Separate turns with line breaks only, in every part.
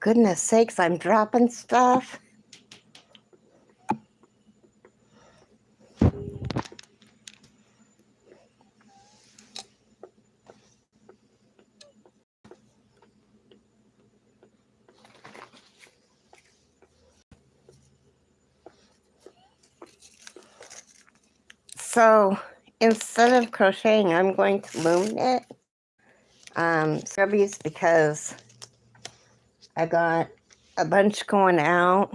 Goodness sakes, I'm dropping stuff. So instead of crocheting, I'm going to loom knit scrubbies because I got a bunch going out.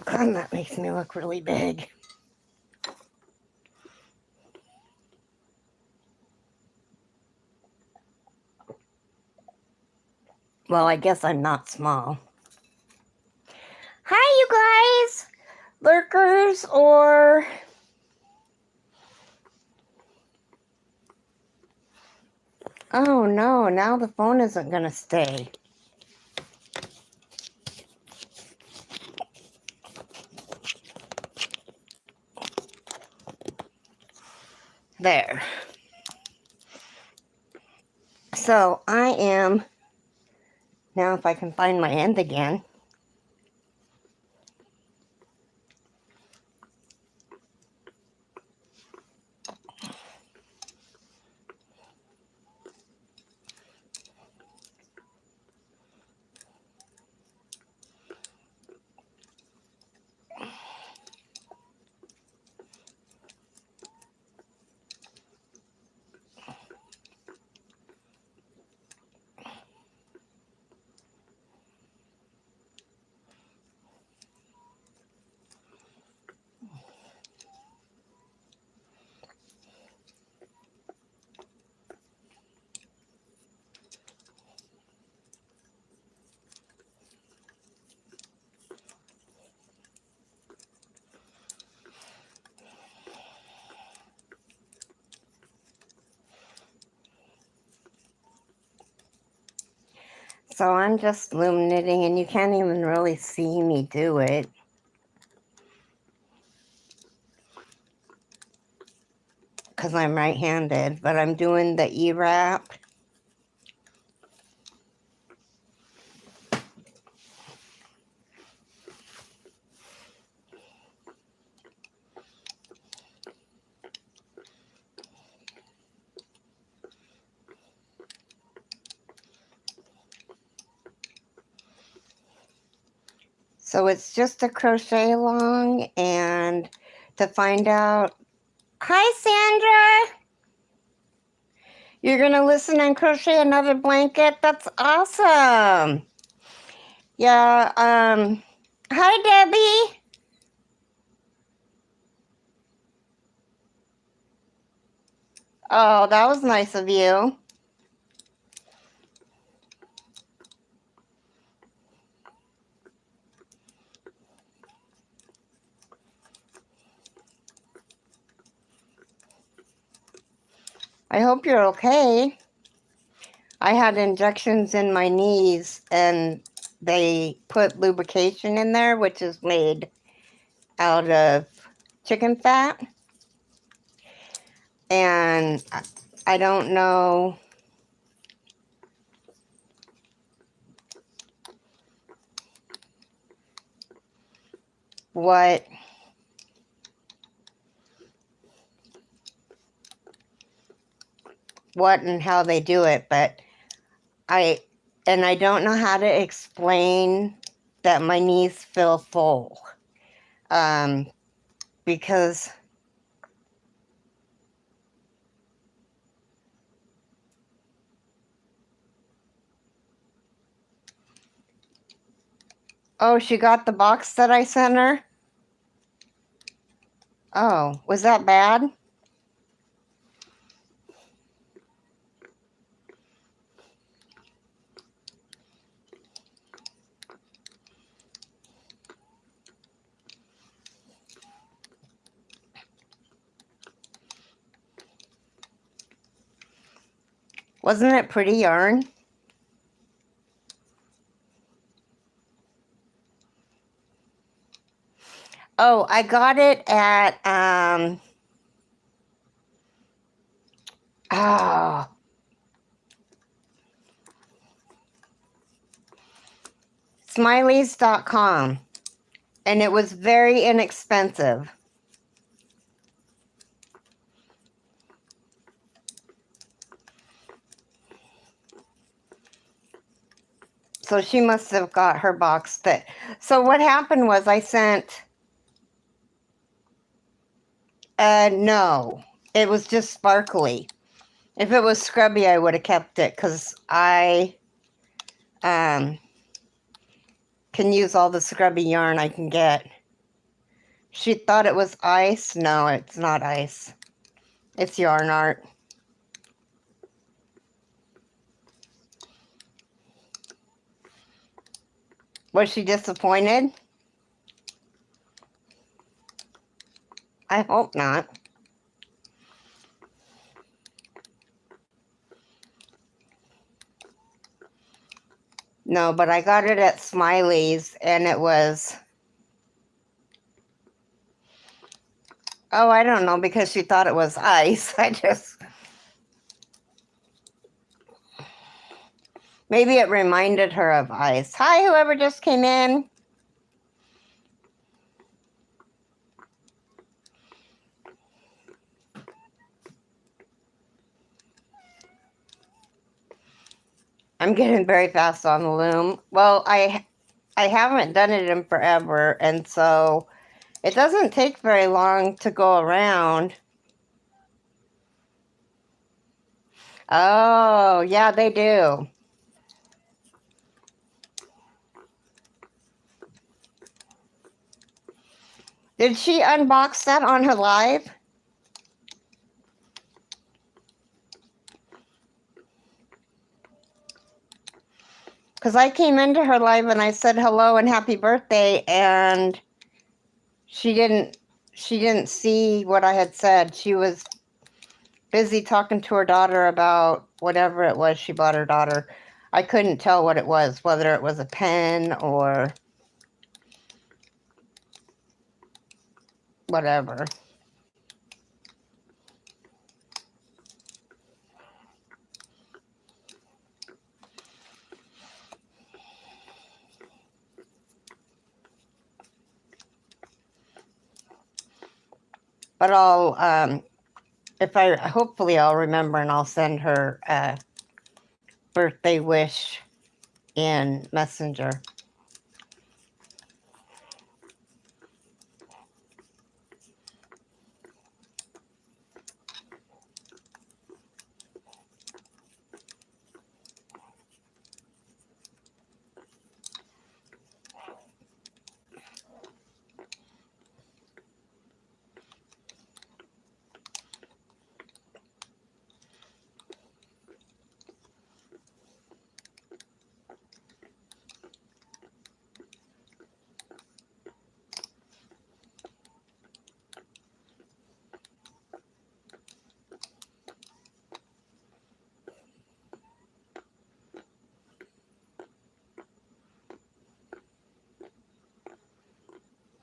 God, that makes me look really big. Well, I guess I'm not small. Hi, you guys! Lurkers or... Oh no, now the phone isn't gonna stay. There. So I am, now if I can find my end again. So I'm just loom knitting and you can't even really see me do it. Because I'm right-handed, but I'm doing the E-wrap. So it's just a crochet along, and to find out, hi Sandra! You're gonna listen and crochet another blanket? That's awesome! Yeah, hi Debbie! Oh, that was nice of you. I hope you're okay. I had injections in my knees and they put lubrication in there, which is made out of chicken fat. And I don't know what and how they do it, but I don't know how to explain that my knees feel full. Because oh, she got the box that I sent her? Oh, was that bad? Wasn't it pretty yarn? Oh, I got it at, oh, Smileys.com. And it was very inexpensive. So she must have got her box that. So what happened was I sent, no, it was just sparkly. If it was scrubby, I would have kept it because I can use all the scrubby yarn I can get. She thought it was ice. No, it's not ice. It's yarn art. Was she disappointed? I hope not. No, but I got it at Smiley's and it was, oh, I don't know, because she thought it was ice. Maybe it reminded her of ice. Hi, whoever just came in. I'm getting very fast on the loom. Well, I haven't done it in forever, and so it doesn't take very long to go around. Oh, yeah, they do. Did she unbox that on her live? Because I came into her live and I said hello and happy birthday, and she didn't see what I had said. She was busy talking to her daughter about whatever it was she bought her daughter. I couldn't tell what it was, whether it was a pen or whatever. But I'll, hopefully I'll remember and I'll send her a birthday wish in Messenger.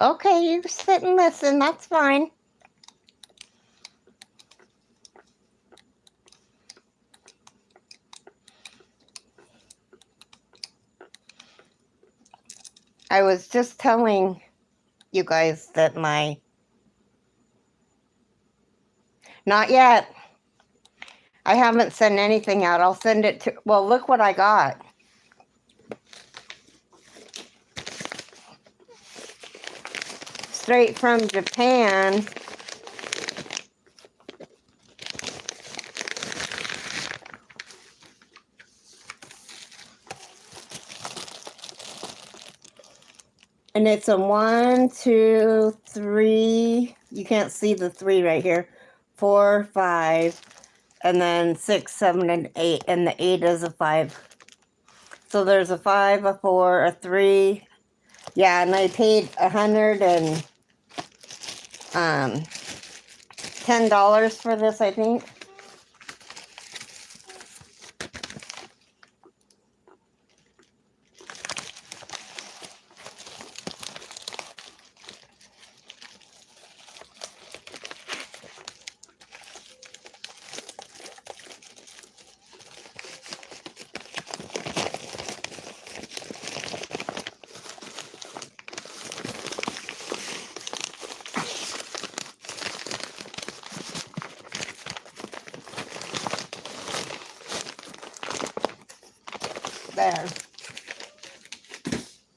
Okay, you sit and listen, that's fine. I was just telling you guys that not yet. I haven't sent anything out. I'll send it to, well, look what I got. Straight from Japan. And it's a 1, 2, 3. You can't see the 3 right here. 4, 5, and then 6, 7, and 8. And the 8 is a 5. So there's a 5, a 4, a 3. Yeah, and I paid $110 for this, I think. There.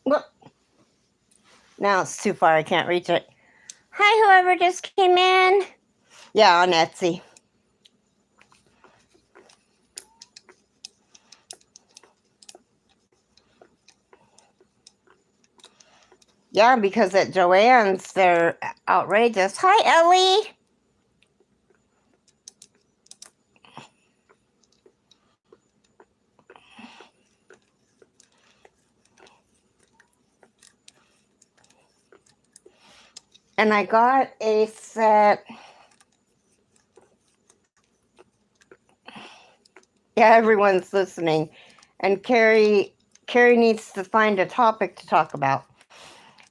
Look. Now it's too far. I can't reach it. Hi, whoever just came in. Yeah, on Etsy. Yeah, because at Joann's, they're outrageous. Hi, Ellie. And I got a set. Yeah, everyone's listening. And Carrie needs to find a topic to talk about.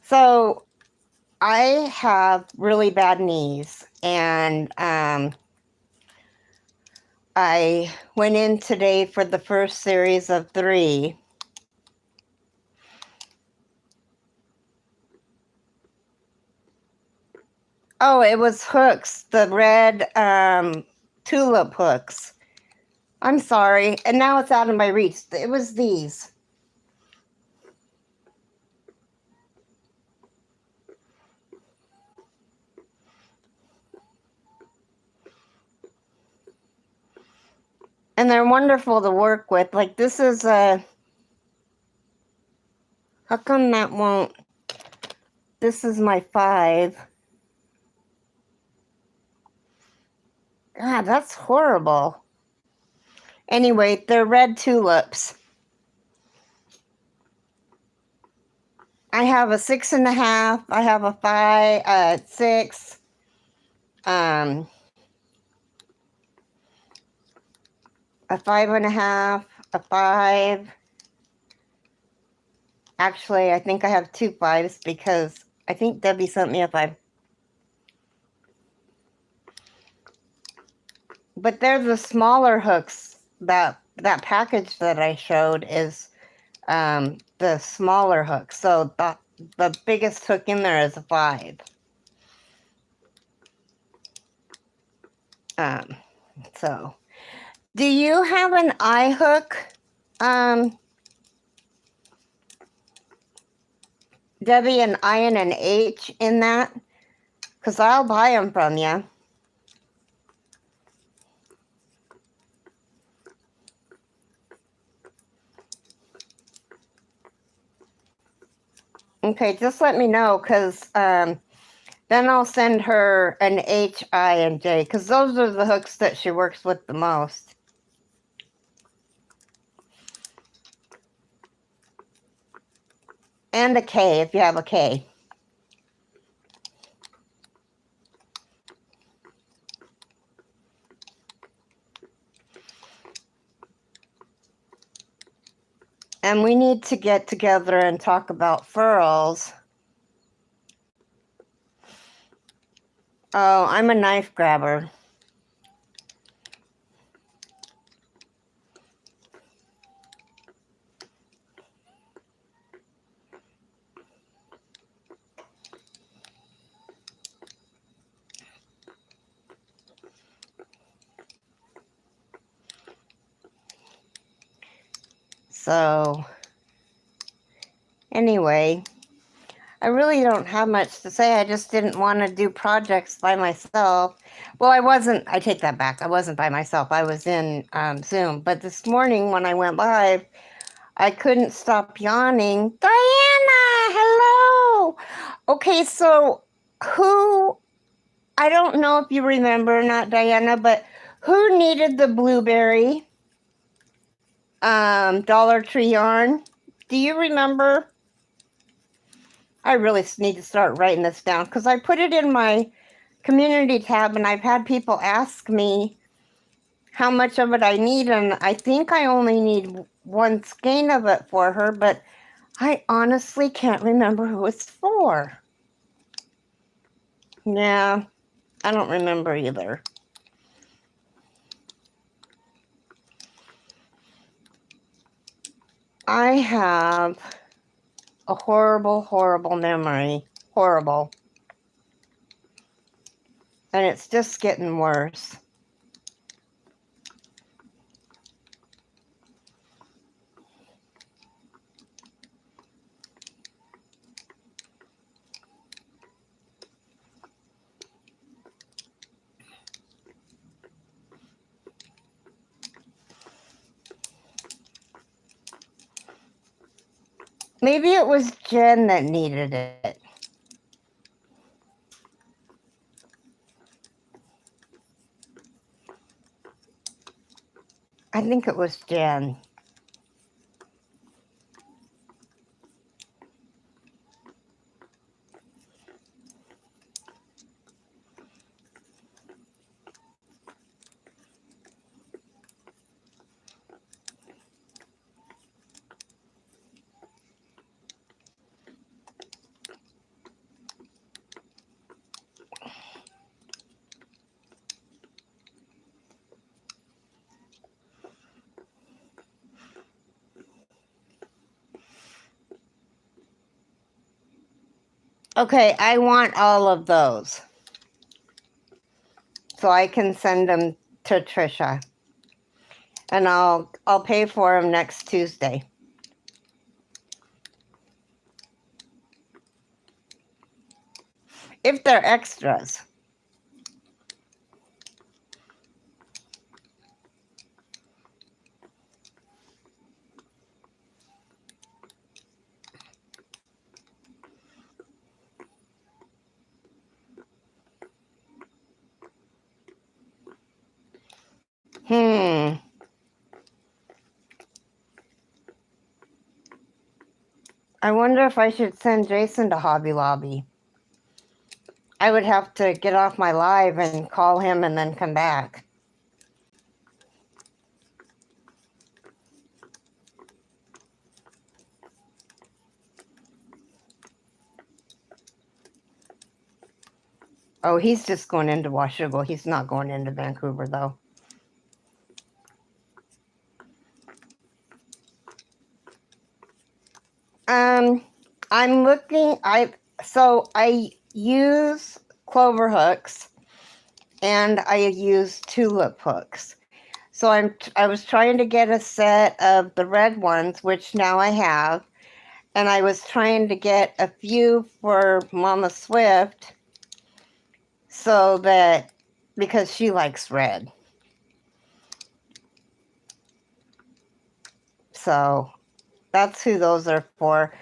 So I have really bad knees, and I went in today for the first series of 3. Oh, it was hooks, the red tulip hooks. I'm sorry, and now it's out of my reach. It was these. And they're wonderful to work with. Like, this is a... How come that won't... This is my 5. God, that's horrible. Anyway, they're red tulips. I have a 6.5. I have a 5, 6. A 5.5, a 5. Actually, I think I have 2 5s because I think Debbie sent me a 5. But they're the smaller hooks. That package that I showed is the smaller hook. So the biggest hook in there is a 5. So, do you have an I hook, Debbie, an I and an H in that? Because I'll buy them from you. Okay, just let me know, because then I'll send her an H, I, and J, because those are the hooks that she works with the most. And a K, if you have a K. And we need to get together and talk about furls. Oh, I'm a knife grabber. So, anyway, I really don't have much to say. I just didn't want to do projects by myself. Well, I take that back. I wasn't by myself. I was in Zoom. But this morning when I went live, I couldn't stop yawning. Diana, hello. Okay, so I don't know if you remember, not Diana, but who needed the blueberry Dollar Tree yarn? Do you remember? I really need to start writing this down because I put it in my community tab and I've had people ask me how much of it I need, and I think I only need 1 skein of it for her, but I honestly can't remember who it's for. Yeah, I don't remember either. I have a horrible, horrible memory. Horrible. And it's just getting worse. Maybe it was Jen that needed it. I think it was Jen. Okay, I want all of those so I can send them to Trisha, and I'll pay for them next Tuesday. If they're extras. Hmm. I wonder if I should send Jason to Hobby Lobby. I would have to get off my live and call him and then come back. Oh, he's just going into Washougal. He's not going into Vancouver, though. I'm looking. I use clover hooks, and I use tulip hooks. So I was trying to get a set of the red ones, which now I have, and I was trying to get a few for Mama Swift, so that because she likes red. So that's who those are for.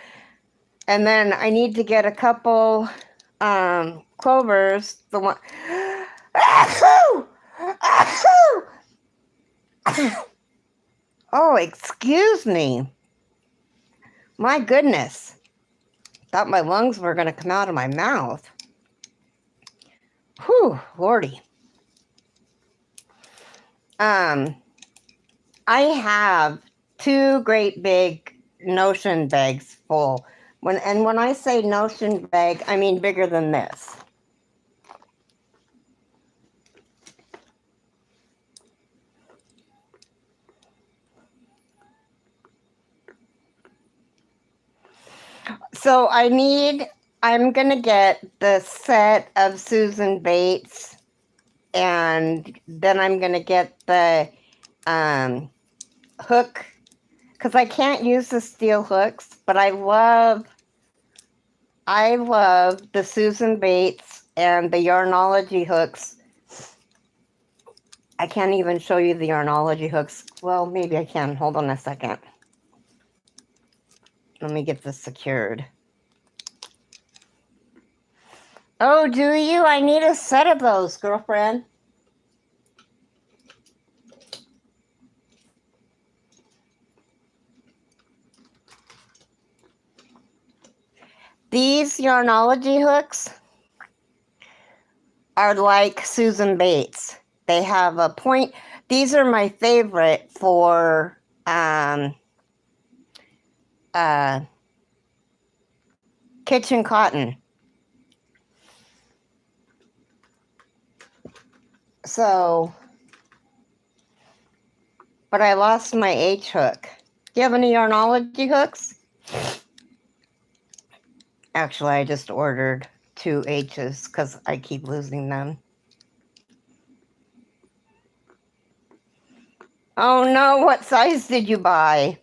And then I need to get a couple clovers. The one. Oh, excuse me. My goodness. Thought my lungs were going to come out of my mouth. Whew, Lordy. I have 2 great big Notion bags full. When I say Notion bag, I mean bigger than this. So I'm going to get the set of Susan Bates, and then I'm going to get the hook, because I can't use the steel hooks, but I love the Susan Bates and the Yarnology hooks. I can't even show you the Yarnology hooks. Well, maybe I can. Hold on a second. Let me get this secured. Oh, do you? I need a set of those, girlfriend. These Yarnology hooks are like Susan Bates. They have a point. These are my favorite for kitchen cotton. So, but I lost my H hook. Do you have any Yarnology hooks? Actually, I just ordered 2 H's because I keep losing them. Oh no, what size did you buy?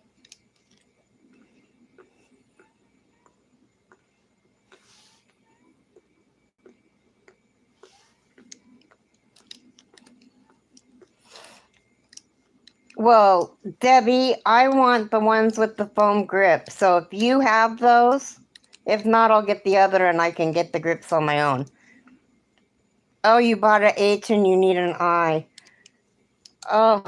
Well, Debbie, I want the ones with the foam grip. So if you have those, if not, I'll get the other and I can get the grips on my own. Oh, you bought an H and you need an I. Oh.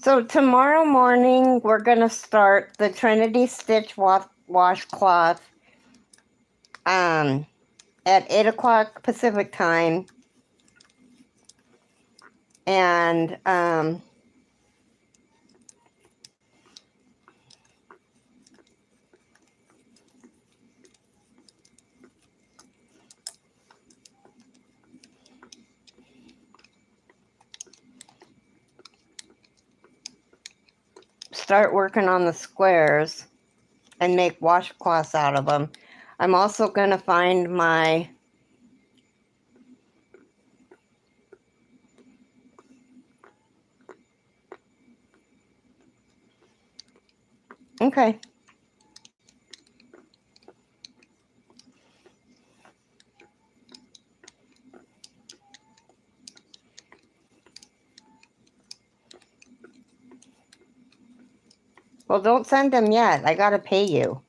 So tomorrow morning, we're going to start the Trinity Stitch washcloth at 8 o'clock Pacific time. And start working on the squares and make washcloths out of them. I'm also going to find my okay. Well, don't send them yet. I got to pay you.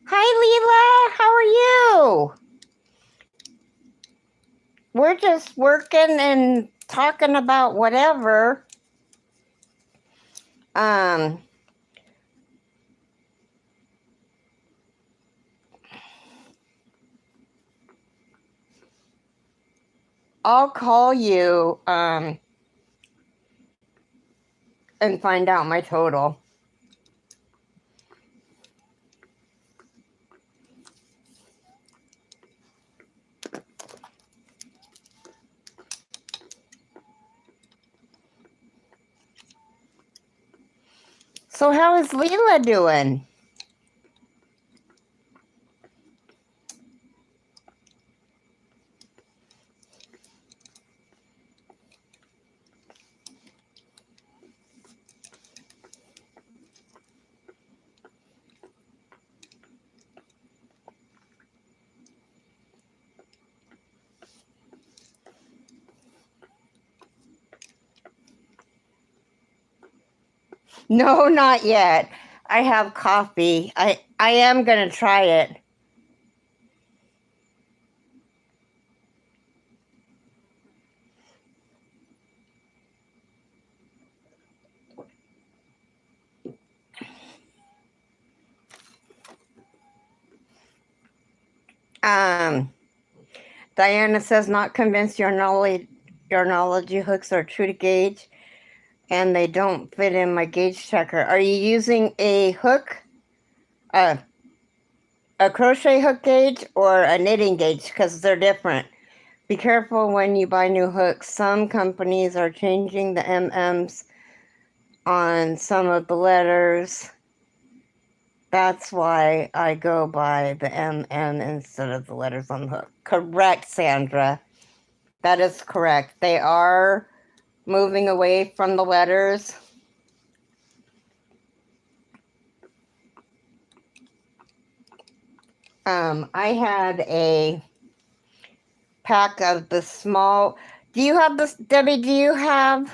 Hi, Leela. How are you? We're just working and talking about whatever. I'll call you and find out my total. So how is Leela doing? No, not yet. I have coffee. I am going to try it. Diana says, not convinced your knowledge hooks are true to gauge and they don't fit in my gauge checker. Are you using a hook, a crochet hook gauge or a knitting gauge? Because they're different. Be careful when you buy new hooks. Some companies are changing the MMs on some of the letters. That's why I go by the MM instead of the letters on the hook. Correct, Sandra. That is correct. They are moving away from the letters. I had a pack of the small. Do you have this, Debbie? Do you have?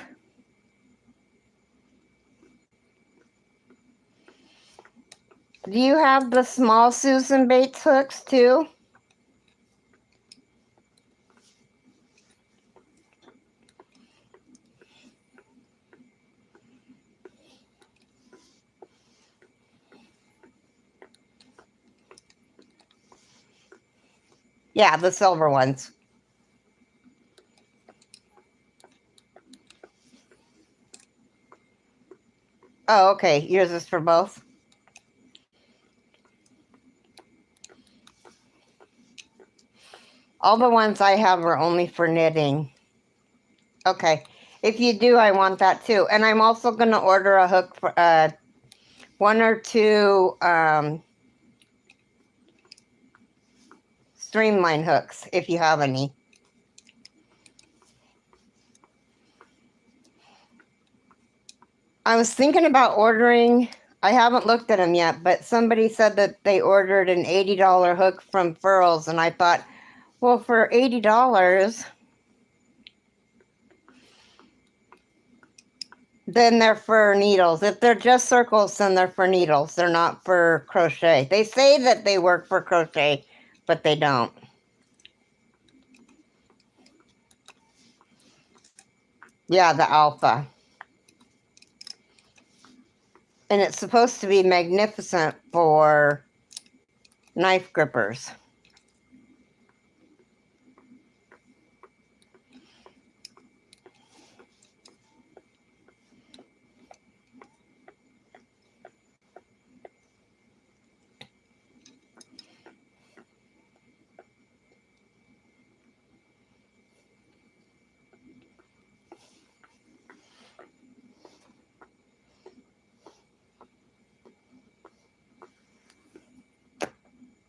Do you have the small Susan Bates hooks too? Yeah, the silver ones. Oh, okay. Yours is for both? All the ones I have are only for knitting. Okay. If you do, I want that too. And I'm also going to order a hook for one or two streamline hooks if you have any. I was thinking about ordering, I haven't looked at them yet, but somebody said that they ordered an $80 hook from Furls, and I thought, well, for $80, then they're for needles. If they're just circles, then they're for needles. They're not for crochet. They say that they work for crochet, but they don't. Yeah, the alpha. And it's supposed to be magnificent for knife grippers.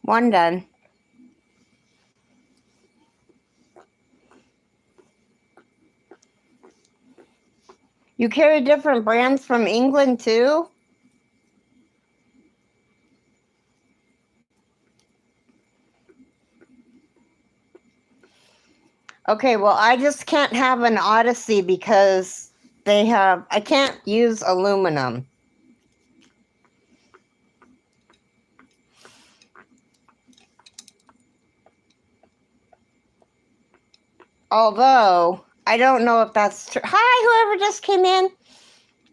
One done. You carry different brands from England too? Okay, well, I just can't have an Odyssey because I can't use aluminum. Although, I don't know if that's true. Hi, whoever just came in.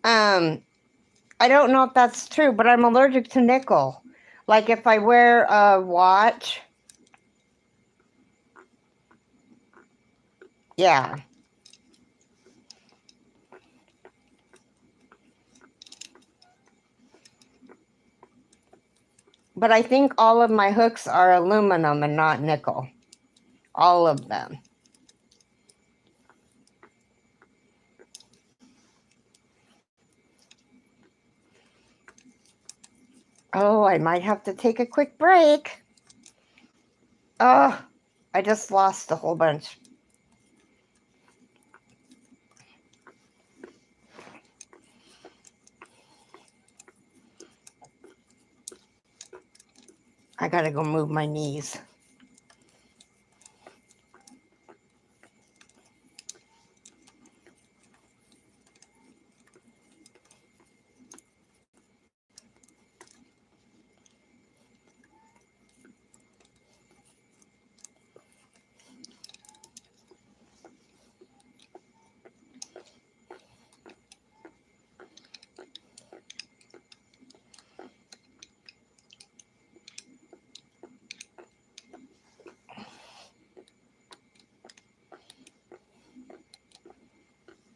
I don't know if that's true, but I'm allergic to nickel. Like if I wear a watch. Yeah. But I think all of my hooks are aluminum and not nickel. All of them. Oh, I might have to take a quick break. Oh, I just lost a whole bunch. I gotta go move my knees.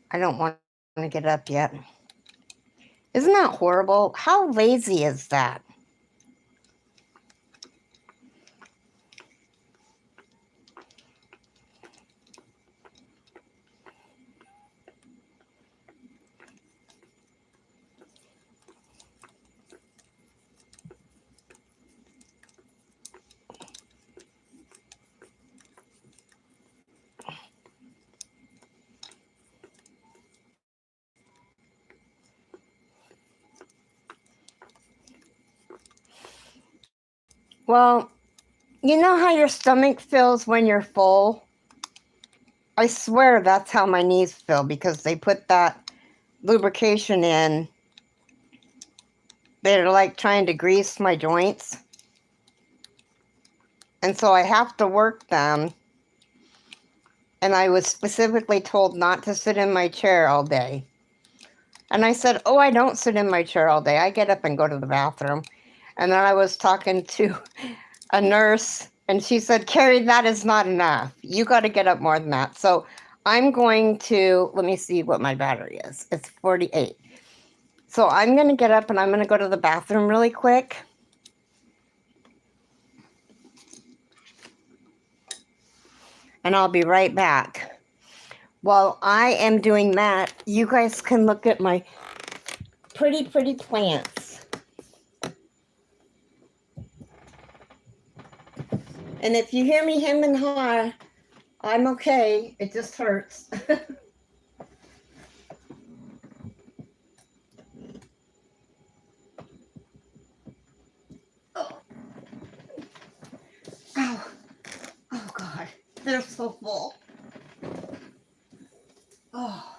I don't want to get up yet. Isn't that horrible? How lazy is that? Well, you know how your stomach feels when you're full? I swear that's how my knees feel because they put that lubrication in. They're like trying to grease my joints. And so I have to work them. And I was specifically told not to sit in my chair all day. And I said, oh, I don't sit in my chair all day. I get up and go to the bathroom. And then I was talking to a nurse, and she said, Carrie, that is not enough. You got to get up more than that. So I'm going to, let me see what my battery is. It's 48. So I'm going to get up and I'm going to go to the bathroom really quick. And I'll be right back. While I am doing that, you guys can look at my pretty, pretty plants. And if you hear me hem and haw, I'm okay. It just hurts. they're so full. Oh.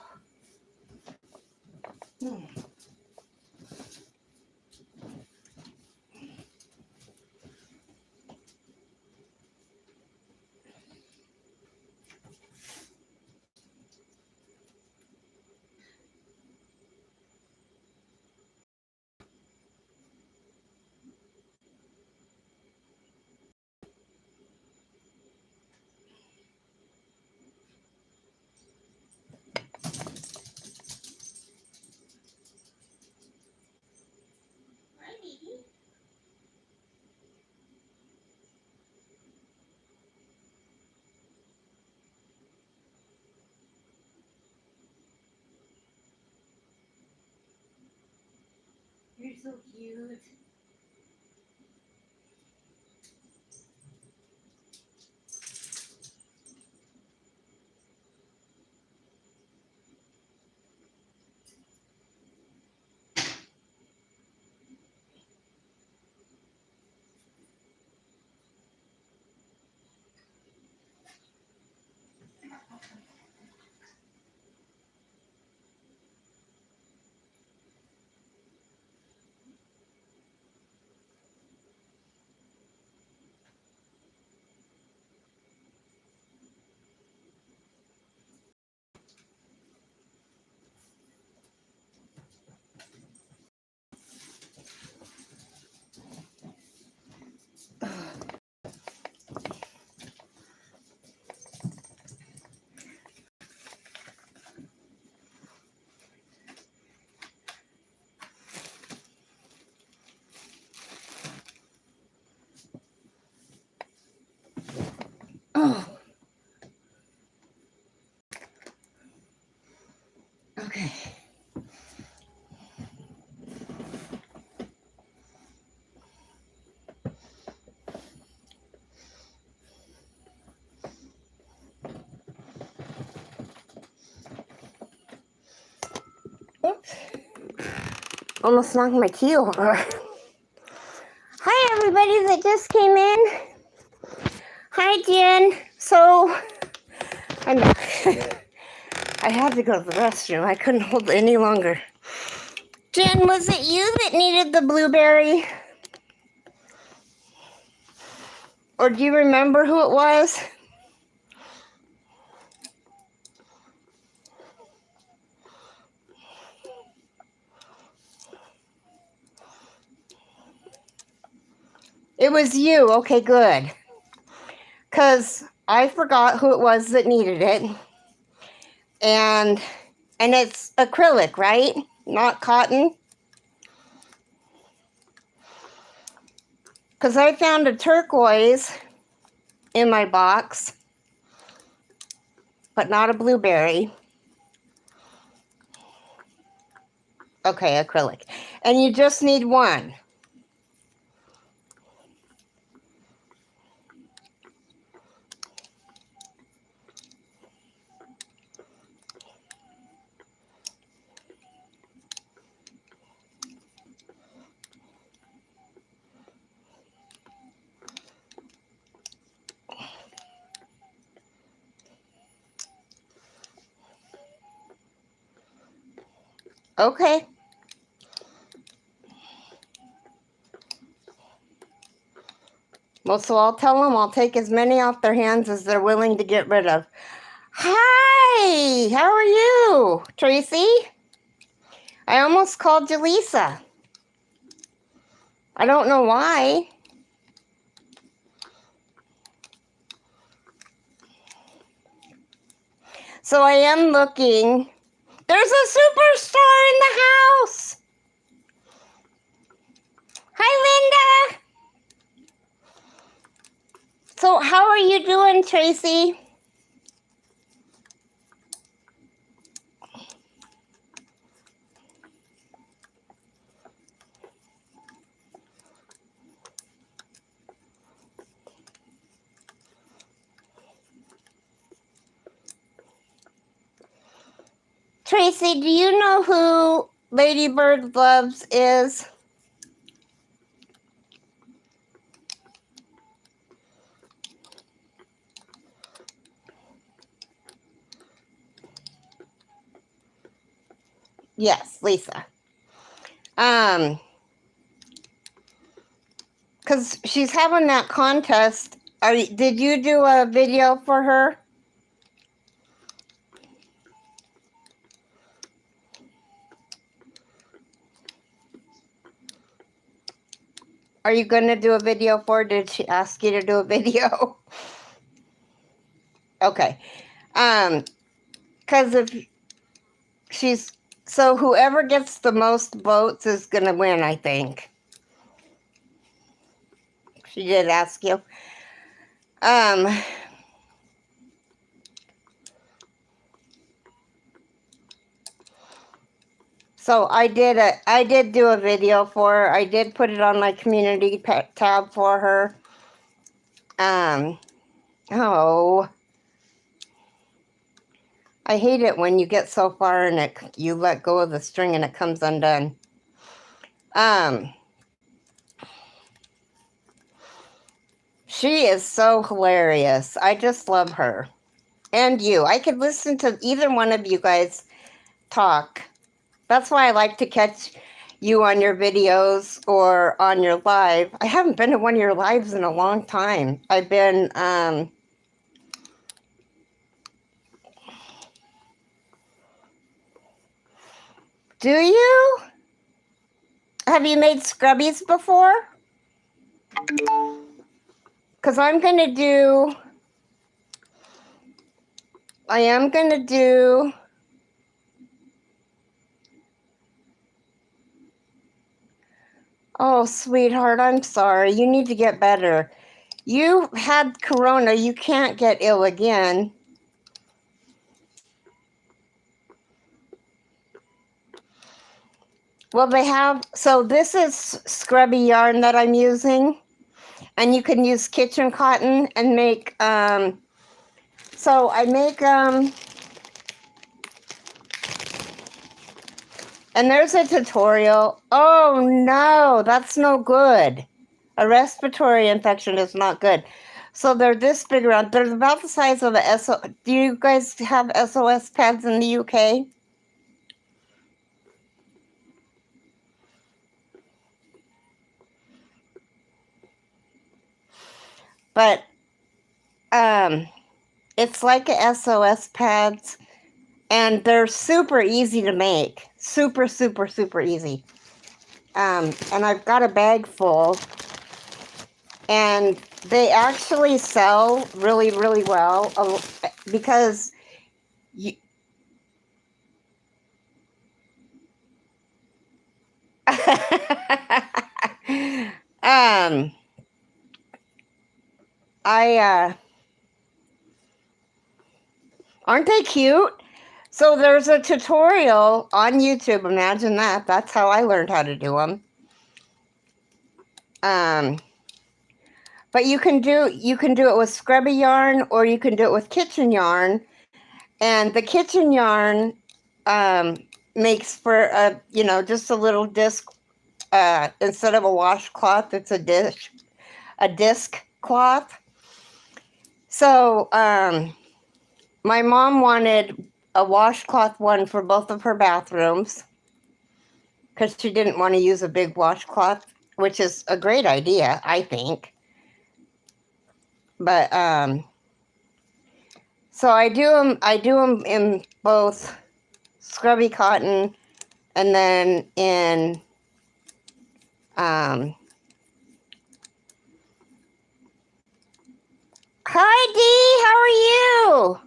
You're so cute. Oh. Okay. Oops. Almost knocked my key over. Hi, everybody that just came in. Hi, Jen. So, I'm back. I had to go to the restroom. I couldn't hold it any longer. Jen, was it you that needed the blueberry? Or do you remember who it was? It was you. Okay, good. Because I forgot who it was that needed it. And it's acrylic, right? Not cotton. Because I found a turquoise in my box, but not a blueberry. Okay, acrylic. And you just need one. Okay. Well, so I'll tell them I'll take as many off their hands as they're willing to get rid of. Hi, how are you, Tracy? I almost called you Lisa. I don't know why. So I am looking. There's a superstar in the house. Hi, Linda. So how are you doing, Tracy? Tracy, do you know who Ladybird Loves is? Yes, Lisa. Because she's having that contest. Did you do a video for her? Are you going to do a video for her? Did she ask you to do a video? Okay. Because if she's... So whoever gets the most votes is going to win, I think. She did ask you. So I did do a video for her. I did put it on my community tab for her. Oh, I hate it when you get so far and you let go of the string and it comes undone. She is so hilarious. I just love her. And you. I could listen to either one of you guys talk. That's why I like to catch you on your videos or on your live. I haven't been to one of your lives in a long time. I've been, do you? Have you made scrubbies before? Because I am going to do, oh, sweetheart, I'm sorry. You need to get better. You had corona. You can't get ill again. Well, they have, so this is scrubby yarn that I'm using. And you can use kitchen cotton and make, so I make, and there's a tutorial. Oh no, that's no good. A respiratory infection is not good. So they're this big around. They're about the size of a SO. Do you guys have SOS pads in the UK? But it's like a SOS pads, and they're super easy to make. Super, super, super easy. And I've got a bag full, and they actually sell really, really well because you, aren't they cute? So there's a tutorial on YouTube. Imagine that. That's how I learned how to do them. But you can do it with scrubby yarn, or you can do it with kitchen yarn. And the kitchen yarn makes for a, just a little disc. Instead of a washcloth, it's a disc cloth. So my mom wanted a washcloth one for both of her bathrooms because she didn't want to use a big washcloth, which is a great idea, I think. But so I do them in both scrubby cotton and then in hi Dee, how are you?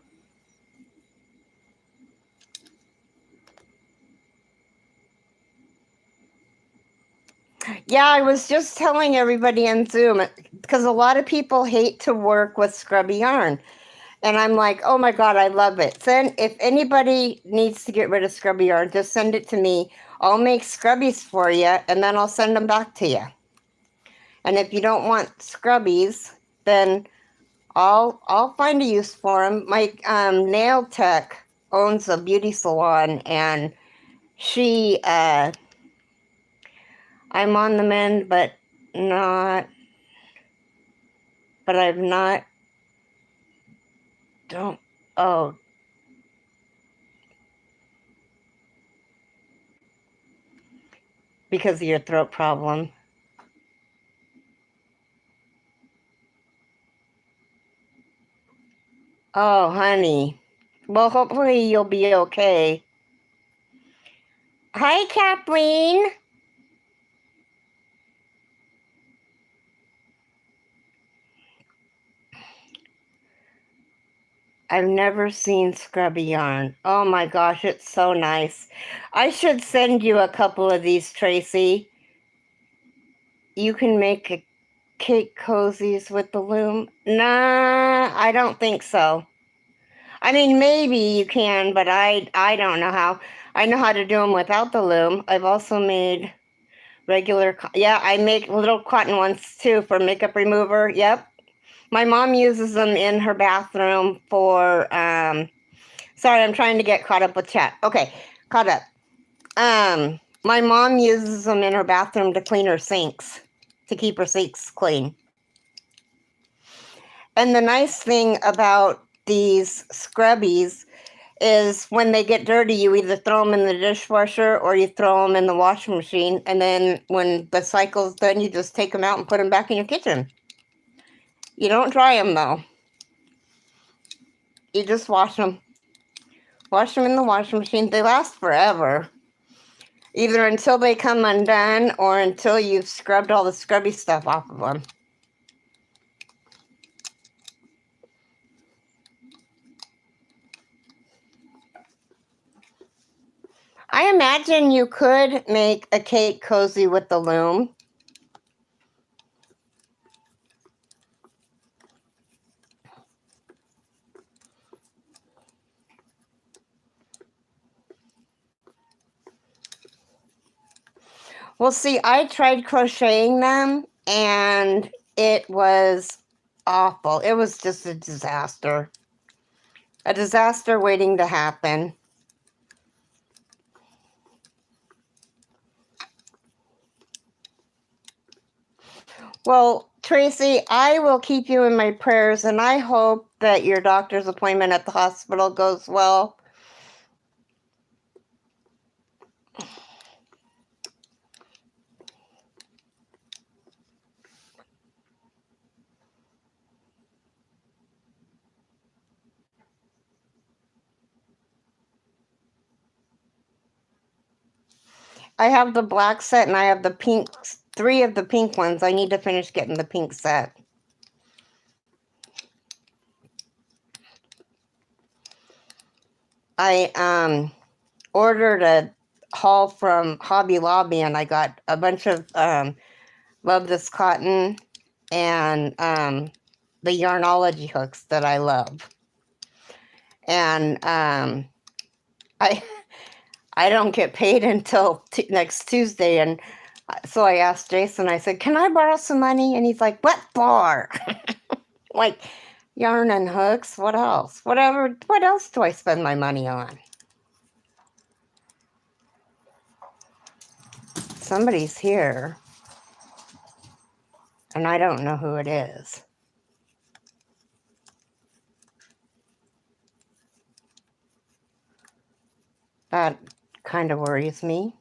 Yeah, I was just telling everybody in Zoom, because a lot of people hate to work with scrubby yarn. And I'm like, oh my God, I love it. Then if anybody needs to get rid of scrubby yarn, just send it to me. I'll make scrubbies for you, and then I'll send them back to you. And if you don't want scrubbies, then I'll find a use for them. My nail tech owns a beauty salon, and she, I'm on the mend, but I've not, oh, because of your throat problem. Oh, honey. Well, hopefully you'll be okay. Hi, Kathleen. I've never seen scrubby yarn. Oh my gosh, it's so nice. I should send you a couple of these, Tracy. You can make cake cozies with the loom. Nah, I don't think so. I mean, maybe you can, but I don't know how. I know how to do them without the loom. I've also made regular, yeah, I make little cotton ones too for makeup remover. Yep. My mom uses them in her bathroom for, sorry, I'm trying to get caught up with chat. Okay, caught up. My mom uses them in her bathroom to clean her sinks, to keep her sinks clean. And the nice thing about these scrubbies is when they get dirty, you either throw them in the dishwasher or you throw them in the washing machine. And then when the cycle's done, you just take them out and put them back in your kitchen. You don't dry them though. You just wash them. Wash them in the washing machine. They last forever. Either until they come undone or until you've scrubbed all the scrubby stuff off of them. I imagine you could make a cake cozy with the loom. Well, see, I tried crocheting them and it was awful. It was just a disaster. A disaster waiting to happen. Well, Tracy, I will keep you in my prayers, and I hope that your doctor's appointment at the hospital goes well. I have the black set and I have the pink, 3 of the pink ones. I need to finish getting the pink set. I ordered a haul from Hobby Lobby and I got a bunch of Love This Cotton and the Yarnology hooks that I love. And I don't get paid until next Tuesday, and so I asked Jason, I said, can I borrow some money? And he's like, what for? Like, yarn and hooks, what else? Whatever, what else do I spend my money on? Somebody's here, and I don't know who it is. That kind of worries me.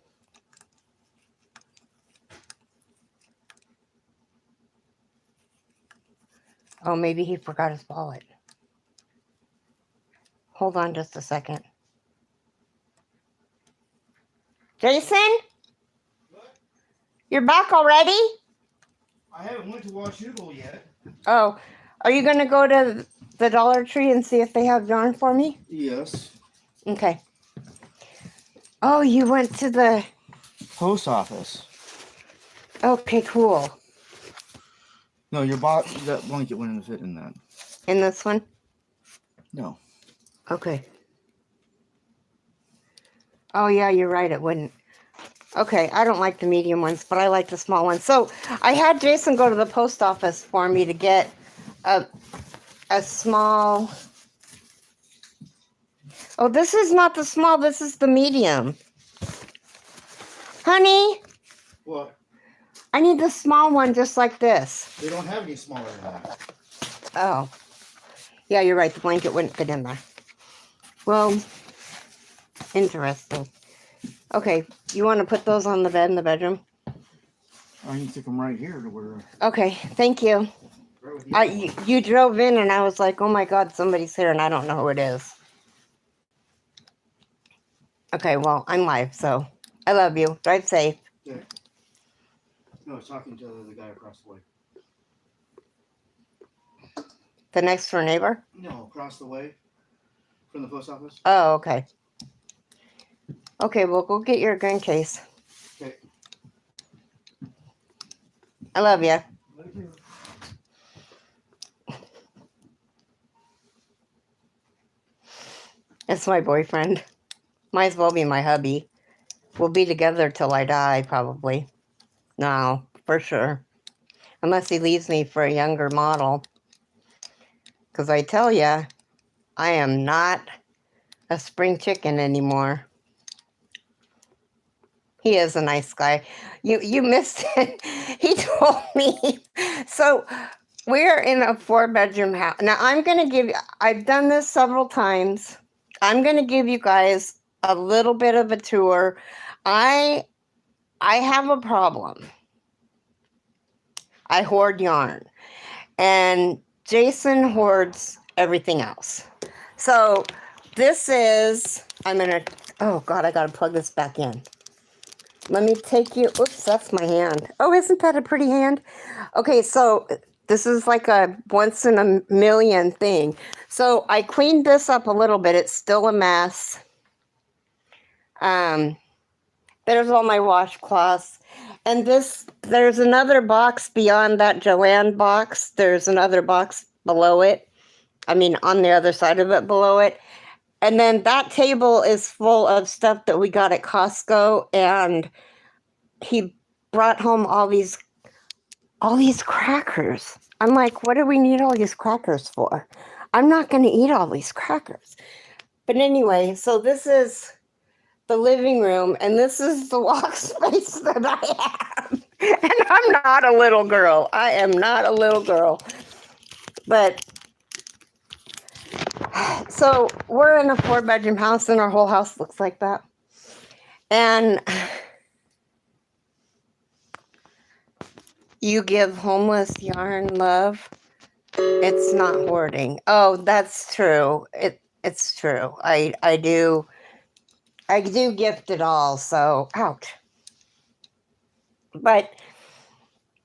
Oh, maybe he forgot his wallet. Hold on just a second. Jason?
What?
You're back already?
I haven't went to Washougal yet.
Oh, are you going to go to the Dollar Tree and see if they have yarn for me?
Yes.
Okay. Oh, you went to the
Post office.
Okay, cool.
No, that blanket wouldn't fit in that.
In this one?
No.
Okay. Oh, yeah, you're right. It wouldn't. Okay, I don't like the medium ones, but I like the small ones. So I had Jason go to the post office for me to get a small. Oh, this is not the small. This is the medium. Honey?
What?
I need the small one just like this.
They don't have any smaller than that.
Oh. Yeah, you're right. The blanket wouldn't fit in there. Well, interesting. Okay, you want to put those on the bed in the bedroom?
I can stick them right here to where.
Okay, thank you. You drove in and I was like, oh my God, somebody's here and I don't know who it is. Okay, well, I'm live, so I love you. Drive safe.
Yeah. No, I was talking to the guy across the way.
The next door neighbor?
No, across the way from the post office.
Oh, okay. Okay, well, go get your gun case.
Okay.
I love you.
Thank you.
It's my boyfriend. Might as well be my hubby. We'll be together till I die, probably. No, for sure. Unless he leaves me for a younger model. Because I tell you, I am not a spring chicken anymore. He is a nice guy. You missed it. He told me. So we're in a 4-bedroom house. Now I'm going to give you, I've done this several times. I'm going to give you guys a little bit of a tour. I have a problem. I hoard yarn. And Jason hoards everything else. So this is, I'm going to, oh God, I got to plug this back in. Let me take you, oops, that's my hand. Oh, isn't that a pretty hand? Okay, so this is like a once in a million thing. So I cleaned this up a little bit. It's still a mess. There's all my washcloths. And there's another box beyond that Joanne box. There's another box below it. I mean, on the other side of it, below it. And then that table is full of stuff that we got at Costco. And he brought home all these crackers. I'm like, what do we need all these crackers for? I'm not going to eat all these crackers. But anyway, so this is the living room, and this is the walk space that I have. And I'm not a little girl. I am not a little girl. But so we're in a 4-bedroom house, and our whole house looks like that. And you give homeless yarn love. It's not hoarding. Oh, that's true. It's true. I do gift it all, so ouch. But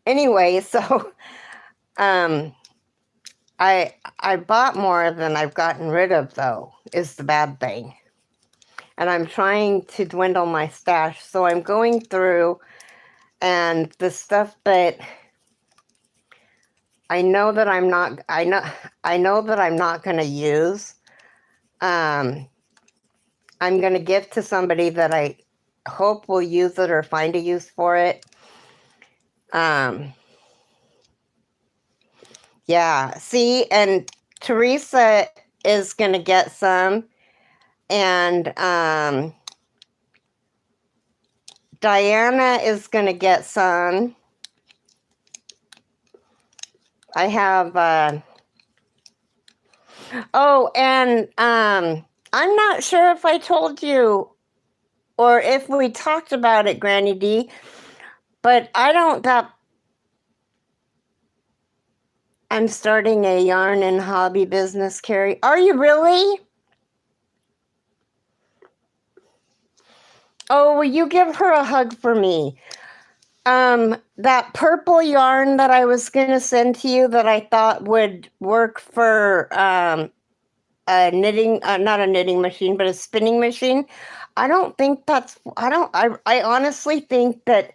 anyway, so I bought more than I've gotten rid of, though, is the bad thing. And I'm trying to dwindle my stash, so I'm going through, and the stuff that I know that I'm not going to use, I'm going to give to somebody that I hope will use it or find a use for it. Yeah, see, and Teresa is going to get some, and Diana is going to get some. I have, oh, and I'm not sure if I told you or if we talked about it, Granny D, but I'm starting a yarn and hobby business, Carrie. Are you really? Oh, will you give her a hug for me? That purple yarn that I was going to send to you that I thought would work for a knitting, not a knitting machine, but a spinning machine. I honestly think that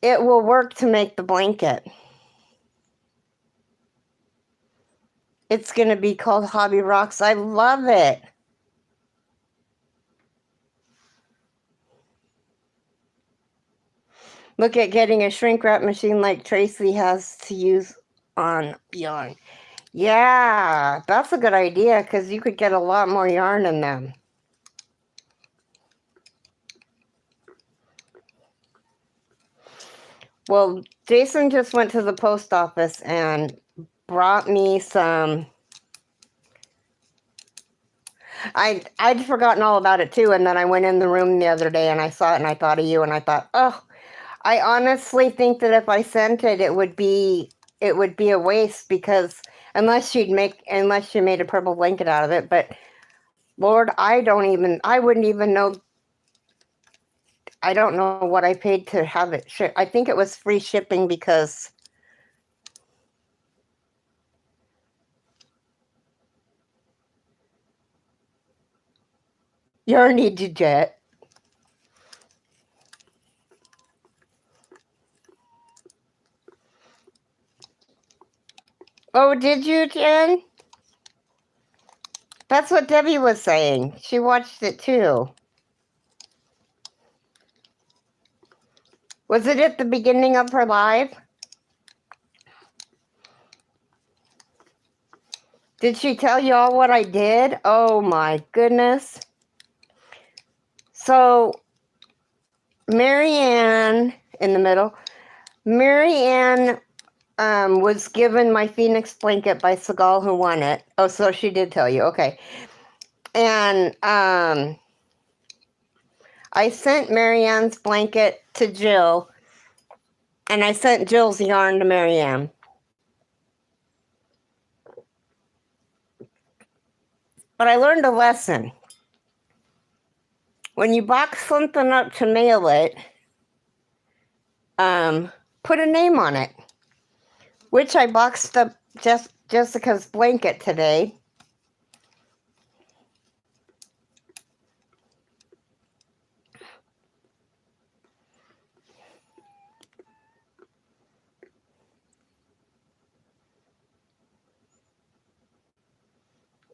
it will work to make the blanket. It's going to be called Hobby Rocks. I love it. Look at getting a shrink wrap machine like Tracy has to use on yarn. Yeah, that's a good idea because you could get a lot more yarn in them. Well, Jason just went to the post office and brought me some. I'd forgotten all about it too, and then I went in the room the other day and I saw it and I thought of you and I thought, oh, I honestly think that if I sent it, it would be a waste because unless she made a purple blanket out of it. But Lord, I wouldn't even know. I don't know what I paid to have it shipped. I think it was free shipping because you need to jet. Oh, did you, Jen? That's what Debbie was saying. She watched it too. Was it at the beginning of her live? Did she tell you all what I did? Oh my goodness. So, Marianne in the middle, Marianne was given my Phoenix blanket by Seagal, who won it. Oh, so she did tell you. Okay. And I sent Marianne's blanket to Jill, and I sent Jill's yarn to Marianne. But I learned a lesson. When you box something up to mail it, put a name on it, which I boxed up Jessica's blanket today.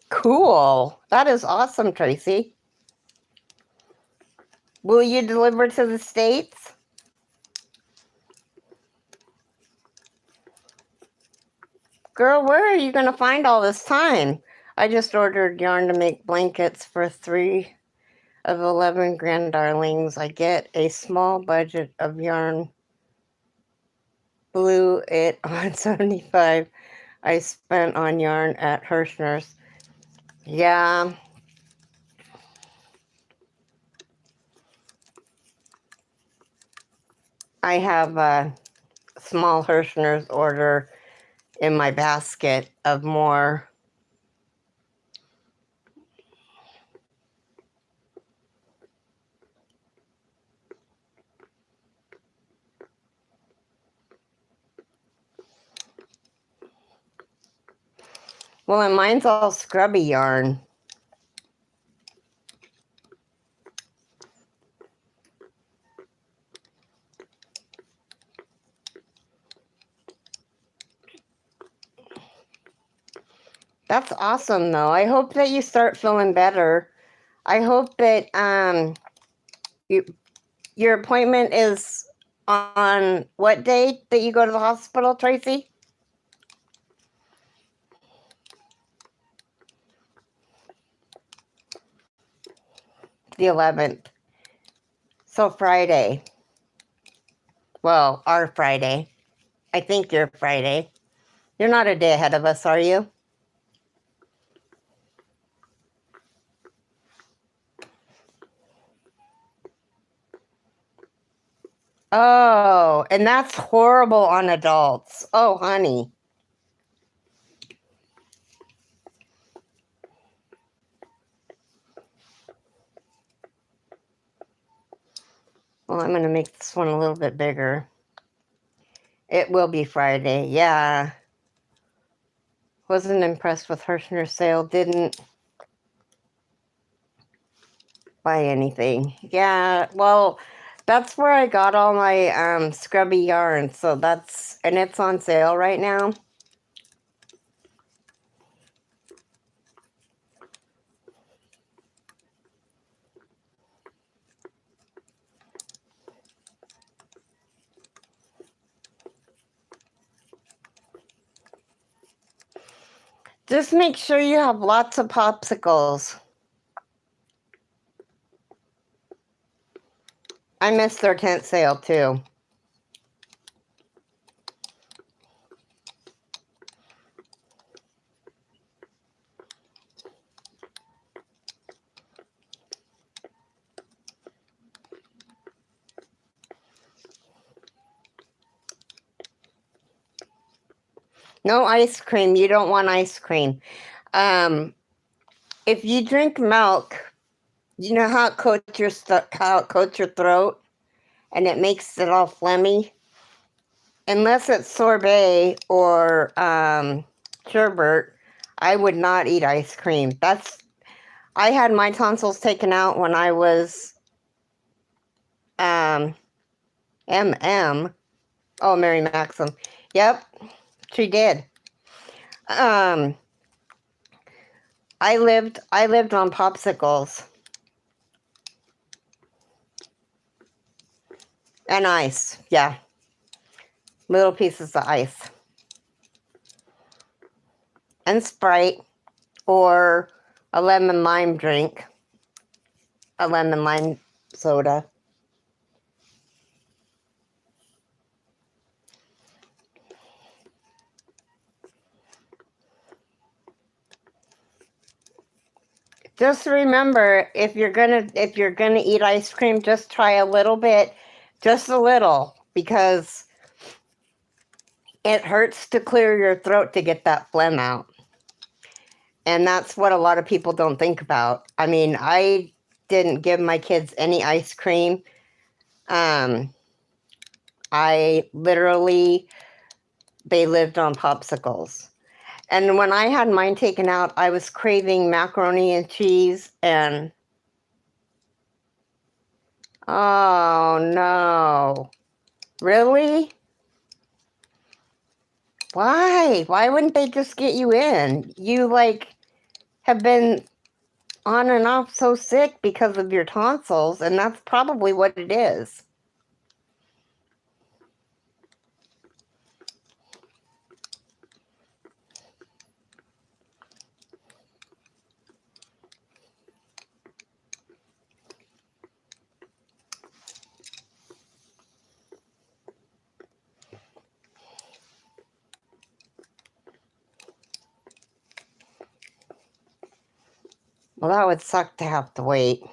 Cool. That is awesome, Tracy. Will you deliver to the States? Girl, where are you going to find all this time? I just ordered yarn to make blankets for 3 of 11 grand darlings. I get a small budget of yarn. Blew it on 75 I spent on yarn at Hirschner's. Yeah. I have a small Hirschner's order in my basket of more. Well, and mine's all scrubby yarn. That's awesome, though. I hope that you start feeling better. I hope that your appointment is on what date that you go to the hospital, Tracy? The 11th. So Friday. Well, our Friday. I think you're Friday. You're not a day ahead of us, are you? Oh, and that's horrible on adults. Oh, honey. Well, I'm going to make this one a little bit bigger. It will be Friday. Yeah. Wasn't impressed with Hirschner's sale. Didn't buy anything. Yeah, well, that's where I got all my scrubby yarn. So and it's on sale right now. Just make sure you have lots of popsicles. I missed their tent sale too. No ice cream. You don't want ice cream. If you drink milk, you know how it coats your throat, and it makes it all phlegmy. Unless it's sorbet or sherbet, I would not eat ice cream. I had my tonsils taken out when I was MM. Oh, Mary Maxim. Yep, she did. Um, I lived on popsicles and ice. Yeah, little pieces of ice and Sprite or a lemon lime drink, a lemon lime soda. Just remember, if you're gonna eat ice cream, just try a little bit, just a little, because it hurts to clear your throat to get that phlegm out. And that's what a lot of people don't think about. I mean, I didn't give my kids any ice cream. I literally, they lived on popsicles. And when I had mine taken out, I was craving macaroni and cheese and oh no. Really? Why? Why wouldn't they just get you in? You have been on and off so sick because of your tonsils, and that's probably what it is. Well, that would suck to have to wait.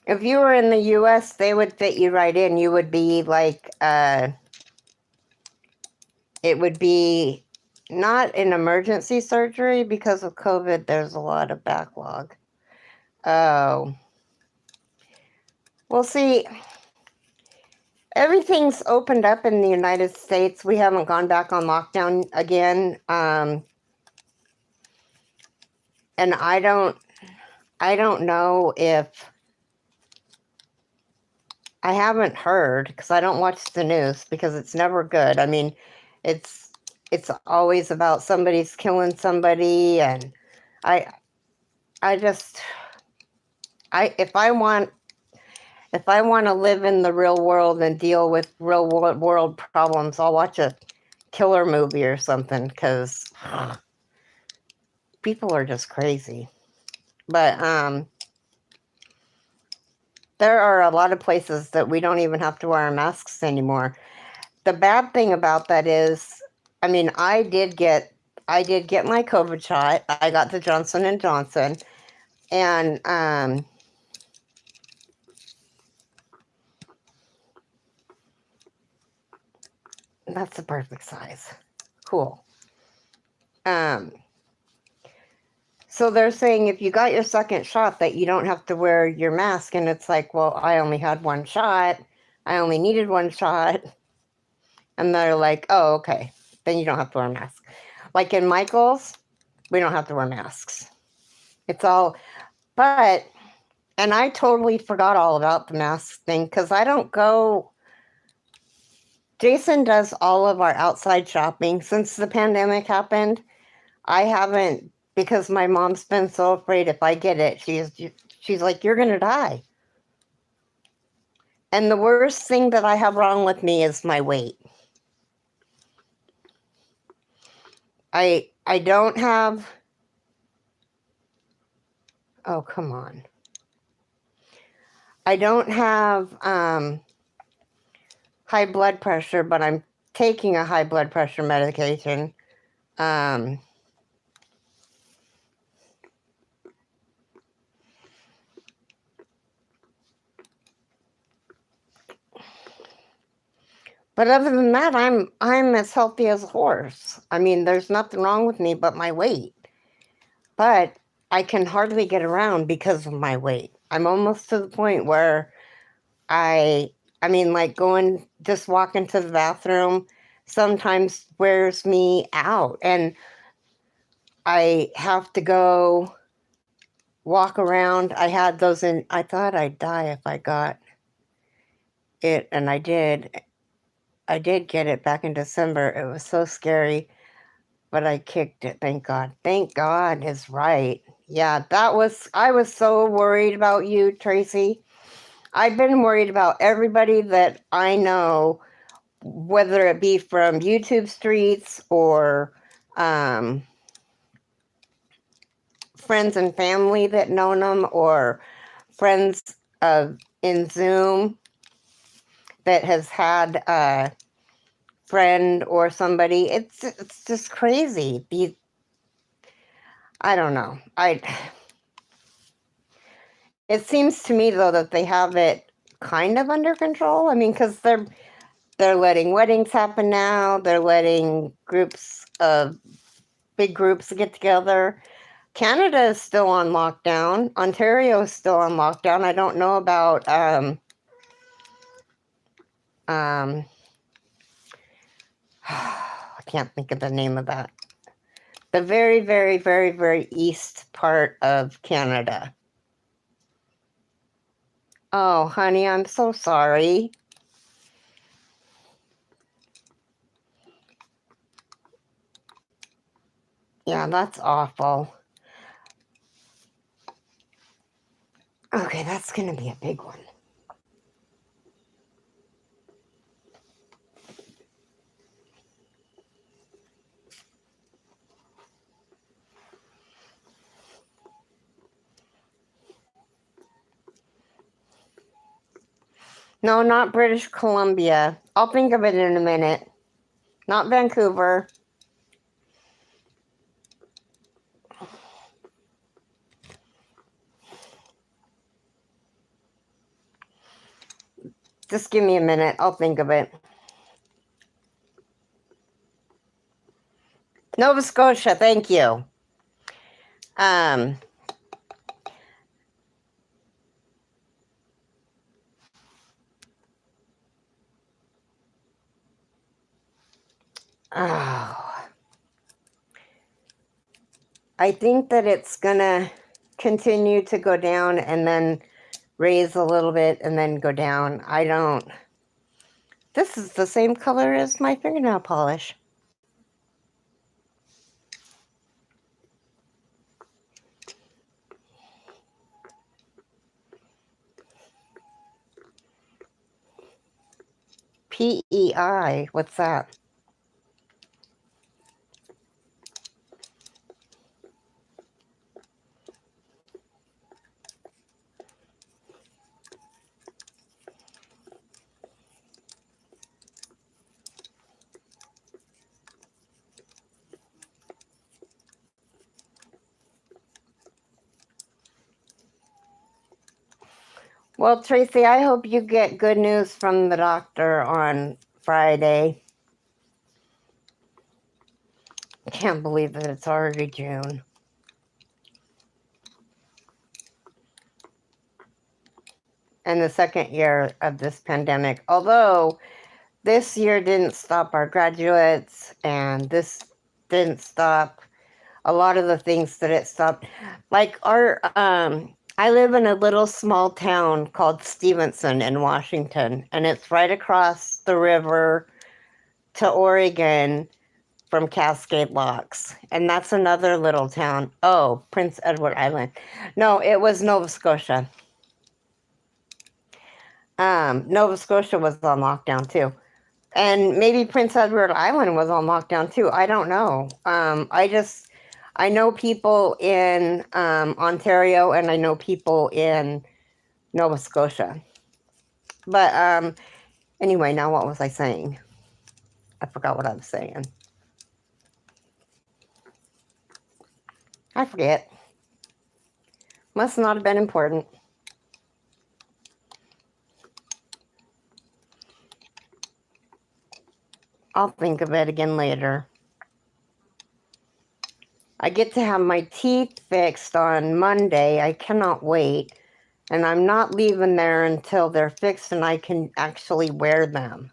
If you were in the US, they would fit you right in. You would be it would be not an emergency surgery because of COVID. There's a lot of backlog. Oh. Well, see, everything's opened up in the United States. We haven't gone back on lockdown again. And I don't know if I haven't heard because I don't watch the news because it's never good. I mean, it's always about somebody's killing somebody, and I just if I want to live in the real world and deal with real world problems, I'll watch a killer movie or something because people are just crazy. But there are a lot of places that we don't even have to wear our masks anymore. The bad thing about that is, I mean, I did get my COVID shot. I got the Johnson and Johnson, and that's the perfect size. Cool. So they're saying if you got your second shot that you don't have to wear your mask, and it's like, well, I only had one shot. I only needed one shot. And they're like, oh, okay. Then you don't have to wear a mask. Like in Michael's, we don't have to wear masks. It's all, but, and I totally forgot all about the mask thing because I don't go. Jason does all of our outside shopping since the pandemic happened. I haven't, because my mom's been so afraid if I get it, she's like, you're gonna die. And the worst thing that I have wrong with me is my weight. I don't have. Oh, come on. I don't have high blood pressure, but I'm taking a high blood pressure medication. But other than that, I'm as healthy as a horse. I mean, there's nothing wrong with me but my weight. But I can hardly get around because of my weight. I'm almost to the point where I mean, like just walking to the bathroom sometimes wears me out, and I have to go walk around. I had those in, I thought I'd die if I got it, and I did. I did get it back in December. It was so scary, but I kicked it. Thank God. Thank God is right. Yeah, I was so worried about you, Tracy. I've been worried about everybody that I know, whether it be from YouTube streets or um, friends and family that know them, or friends in Zoom that has had a friend or somebody. It's just crazy. I don't know. It seems to me though that they have it kind of under control. I mean, because they're letting weddings happen now. They're letting big groups get together. Canada is still on lockdown. Ontario is still on lockdown. I don't know about I can't think of the name of that. The very, very, very, very east part of Canada. Oh, honey, I'm so sorry. Yeah, that's awful. Okay, that's going to be a big one. No, not British Columbia. I'll think of it in a minute. Not Vancouver. Just give me a minute. I'll think of it. Nova Scotia, thank you. Oh, I think that it's gonna continue to go down and then raise a little bit and then go down. I don't. This is the same color as my fingernail polish. PEI, what's that? Well, Tracy, I hope you get good news from the doctor on Friday. I can't believe that it's already June. And the second year of this pandemic. Although this year didn't stop our graduates, and this didn't stop a lot of the things that it stopped. Like I live in a little small town called Stevenson in Washington, and it's right across the river to Oregon from Cascade Locks. And that's another little town. Oh, Prince Edward Island. No, it was Nova Scotia. Nova Scotia was on lockdown too. And maybe Prince Edward Island was on lockdown too. I don't know. I know people in Ontario, and I know people in Nova Scotia. But anyway, now what was I saying? I forgot what I was saying. I forget. Must not have been important. I'll think of it again later. I get to have my teeth fixed on Monday. I cannot wait. And I'm not leaving there until they're fixed and I can actually wear them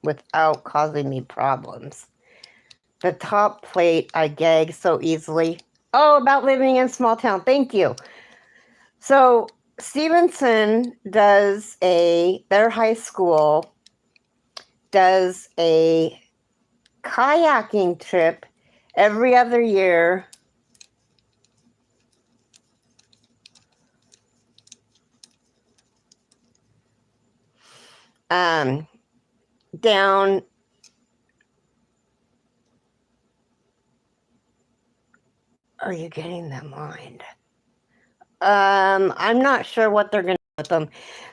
without causing me problems. The top plate, I gag so easily. Oh, about living in a small town. Thank you. So Stevenson does their high school does a kayaking trip every other year. Down are you getting them lined? I'm not sure what they're gonna do with them.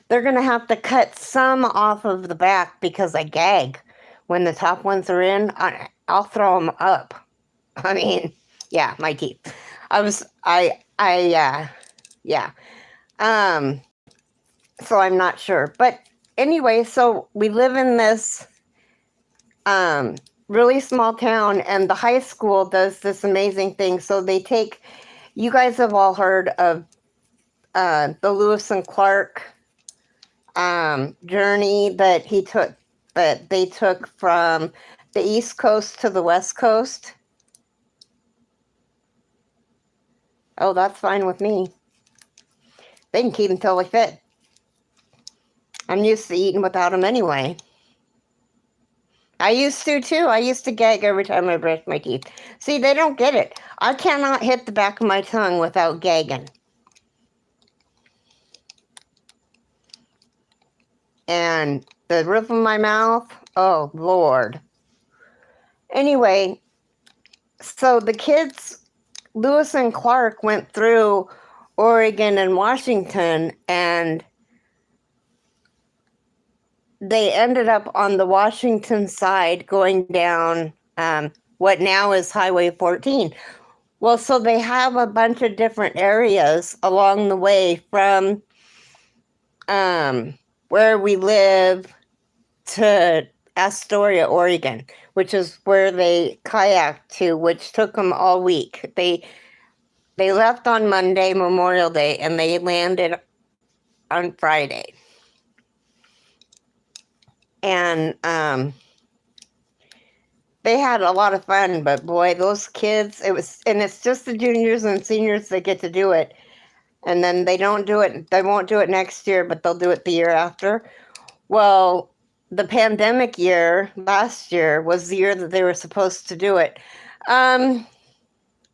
They're gonna have to cut some off of the back because I gag when the top ones are in. I'll throw them up. I mean, yeah, my teeth. Yeah. So I'm not sure, but anyway, so we live in this really small town, and the high school does this amazing thing. So they take, you guys have all heard of the Lewis and Clark journey that they took from the East Coast to the West Coast. Oh, that's fine with me. They can keep them till they fit. I'm used to eating without them anyway. I used to too. I used to gag every time I brushed my teeth. See, they don't get it. I cannot hit the back of my tongue without gagging. And the roof of my mouth, oh Lord. Anyway, so the kids, Lewis and Clark, went through Oregon and Washington, and they ended up on the Washington side going down what now is Highway 14. Well, so they have a bunch of different areas along the way from where we live to Astoria, Oregon, which is where they kayaked to, which took them all week. They left on Monday, Memorial Day, and they landed on Friday. And they had a lot of fun, but boy, those kids, it's just the juniors and seniors that get to do it. And then they won't do it next year, but they'll do it the year after. Well, the pandemic year, last year, was the year that they were supposed to do it.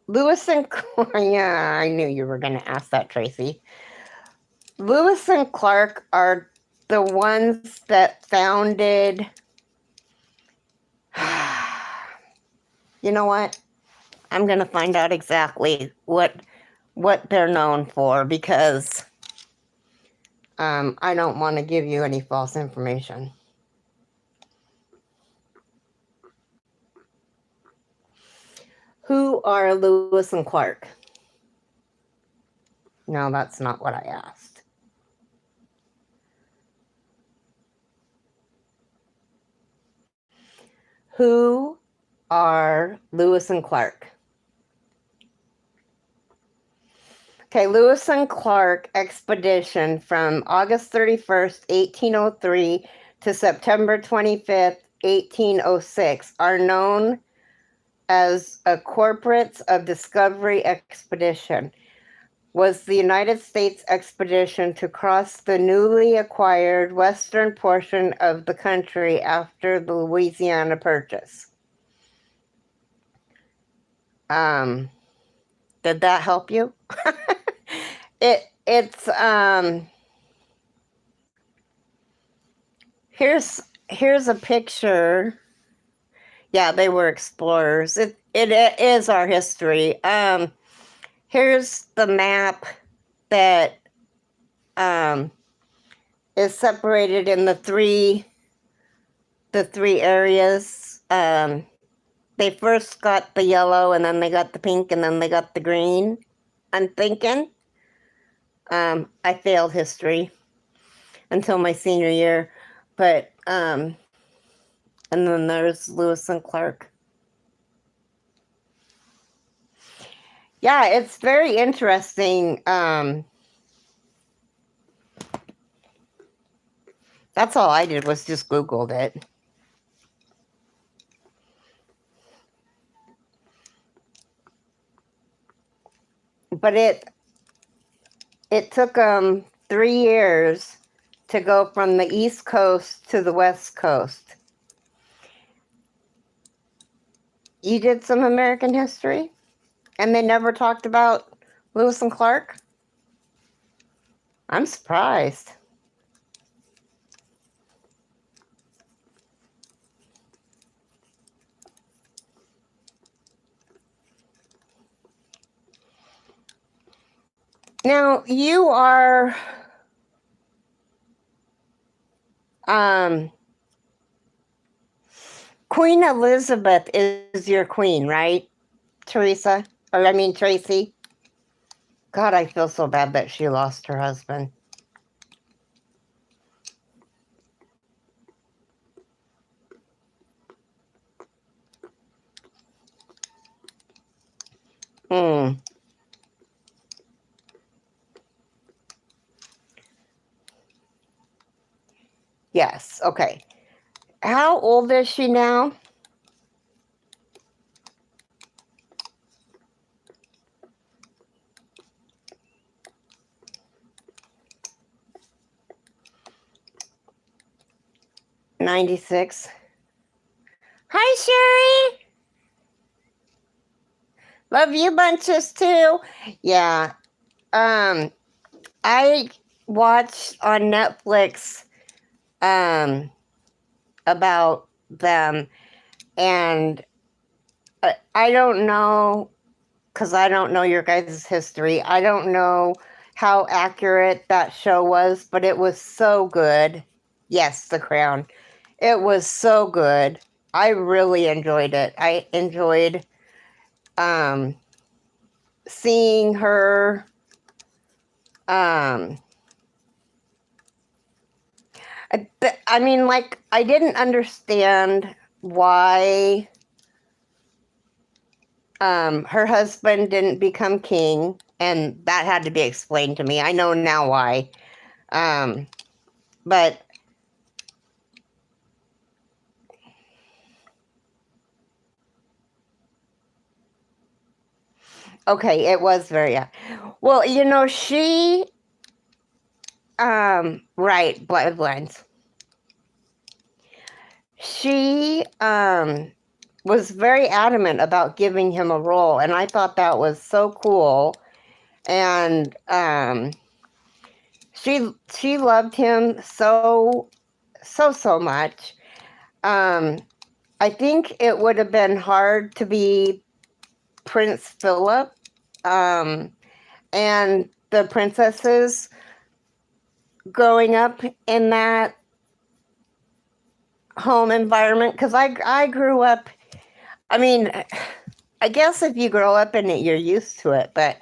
Lewis and Clark, yeah, I knew you were going to ask that, Tracy. Lewis and Clark are the ones that founded, you know what? I'm going to find out exactly what they're known for, because I don't want to give you any false information. Who are Lewis and Clark? No, that's not what I asked. Who are Lewis and Clark? Okay, Lewis and Clark expedition from August 31st, 1803 to September 25th, 1806 are known as a Corporates of Discovery Expedition. Was the United States expedition to cross the newly acquired western portion of the country after the Louisiana Purchase. Did that help you? It's here's a picture. Yeah, they were explorers. It is our history. Here's the map that is separated in the three areas. They first got the yellow, and then they got the pink, and then they got the green. I'm thinking. I failed history. until my senior year. But, and then there's Lewis and Clark. Yeah, it's very interesting. That's all I did was just Googled it. But it took 3 years to go from the East Coast to the West Coast. You did some American history, and they never talked about Lewis and Clark? I'm surprised. Now, you are Queen Elizabeth is your queen, right, Teresa? Or I mean Tracy? God, I feel so bad that she lost her husband. Hmm. Yes, okay. How old is she now? '96. Hi, Sherry. Love you bunches too. Yeah. I watched on Netflix about them, and I don't know, because I don't know your guys' history. I don't know how accurate that show was, but it was so good. Yes, The Crown. It was so good. I really enjoyed it. I enjoyed seeing her I mean, like, I didn't understand why her husband didn't become king, and that had to be explained to me. I know now why. But okay, it was very well, she right, bloodlines. She was very adamant about giving him a role, and I thought that was so cool. And she loved him so much. I think it would have been hard to be Prince Philip and the princesses growing up in that home environment, because I grew up, I mean, I guess if you grow up in it, you're used to it, but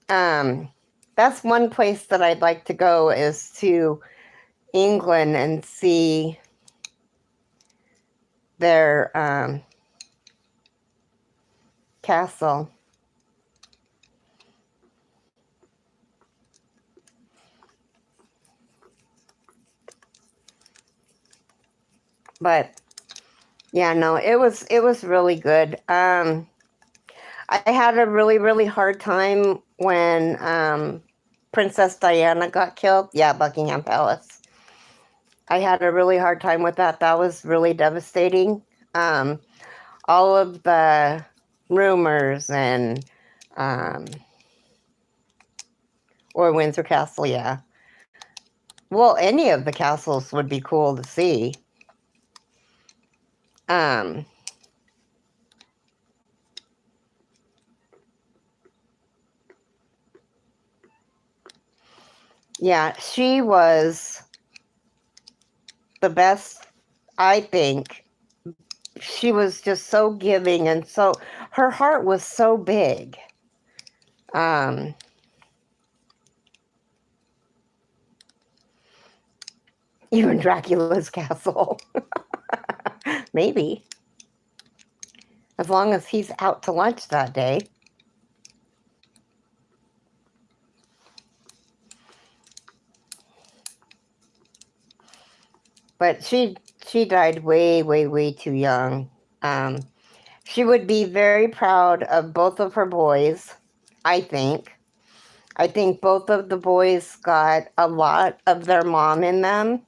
that's one place that I'd like to go, is to England and see their castle. But yeah, no, it was really good. I had a really hard time when Princess Diana got killed. Yeah, Buckingham Palace. I had a really hard time with that. That was really devastating. All of the rumors and or Windsor Castle, yeah. Well, any of the castles would be cool to see. Yeah, she was the best, I think. She was just so giving, and so her heart was so big. Even Dracula's castle. Maybe. As long as he's out to lunch that day. But she died way, way, way too young. She would be very proud of both of her boys, I think. I think both of the boys got a lot of their mom in them.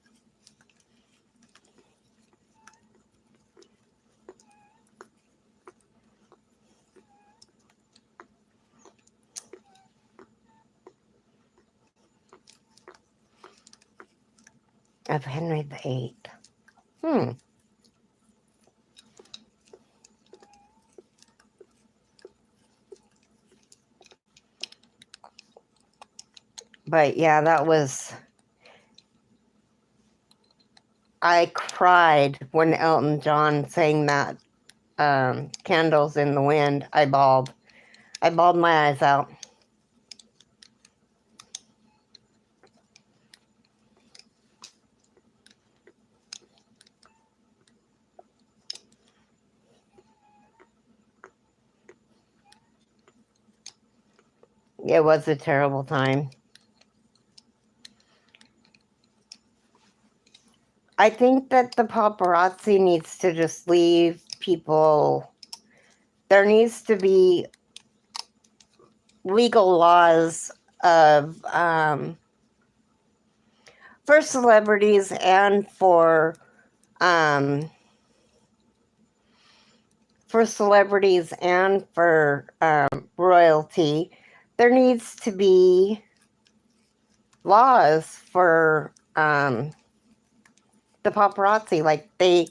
Of Henry VIII. But yeah, that was... I cried when Elton John sang that Candles in the Wind. I bawled. I bawled my eyes out. It was a terrible time. I think that the paparazzi needs to just leave people. There needs to be legal laws of for celebrities and for royalty. There needs to be laws for the paparazzi. Like they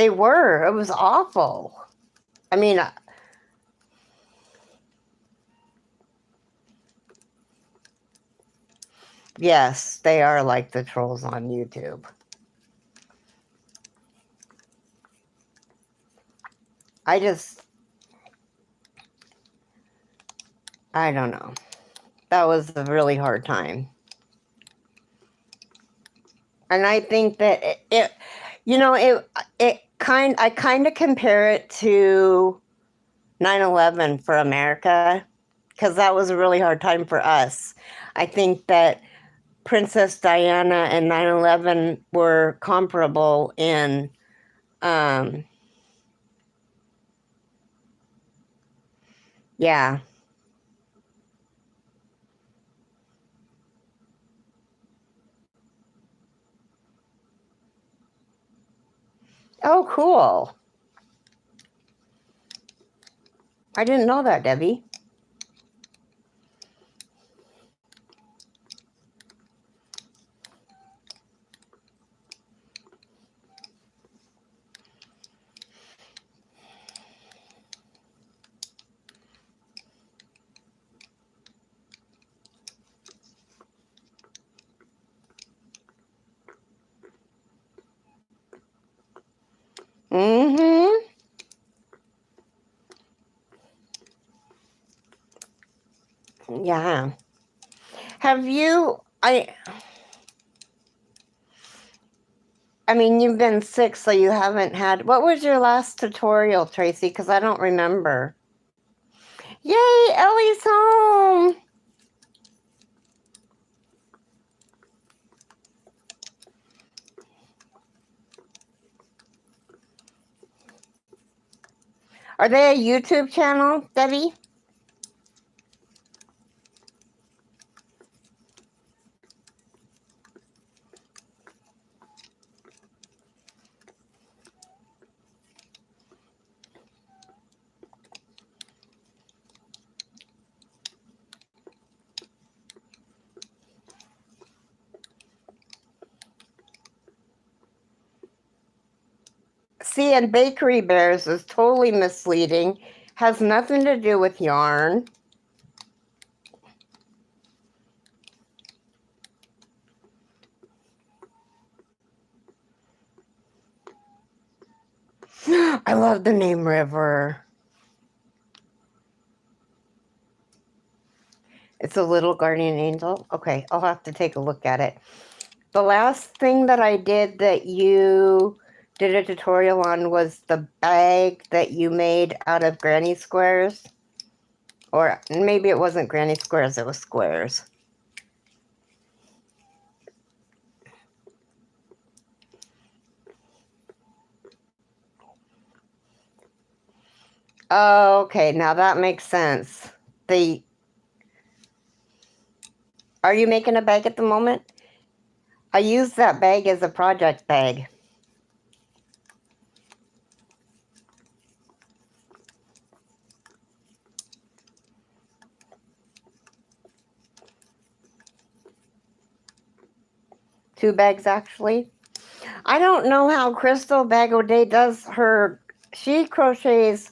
were. It was awful. I mean, yes, they are like the trolls on YouTube. I don't know. That was a really hard time. And I think that I kind of compare it to 9/11 for America, because that was a really hard time for us. I think that Princess Diana and 9/11 were comparable in yeah. Oh, cool. I didn't know that, Debbie. Mm-hmm. Yeah. Have you... I mean, you've been sick, so you haven't had... What was your last tutorial, Tracy? Because I don't remember. Yay, Ellie's home! Are they a YouTube channel, Debbie? See, and Bakery Bears is totally misleading. Has nothing to do with yarn. I love the name River. It's a little guardian angel. Okay, I'll have to take a look at it. The last thing that I did that you did a tutorial on was the bag that you made out of granny squares. Or maybe it wasn't granny squares, it was squares. Okay, now that makes sense. Are you making a bag at the moment? I use that bag as a project bag. Two bags, actually. I don't know how Crystal Bag O'Day does her. She crochets.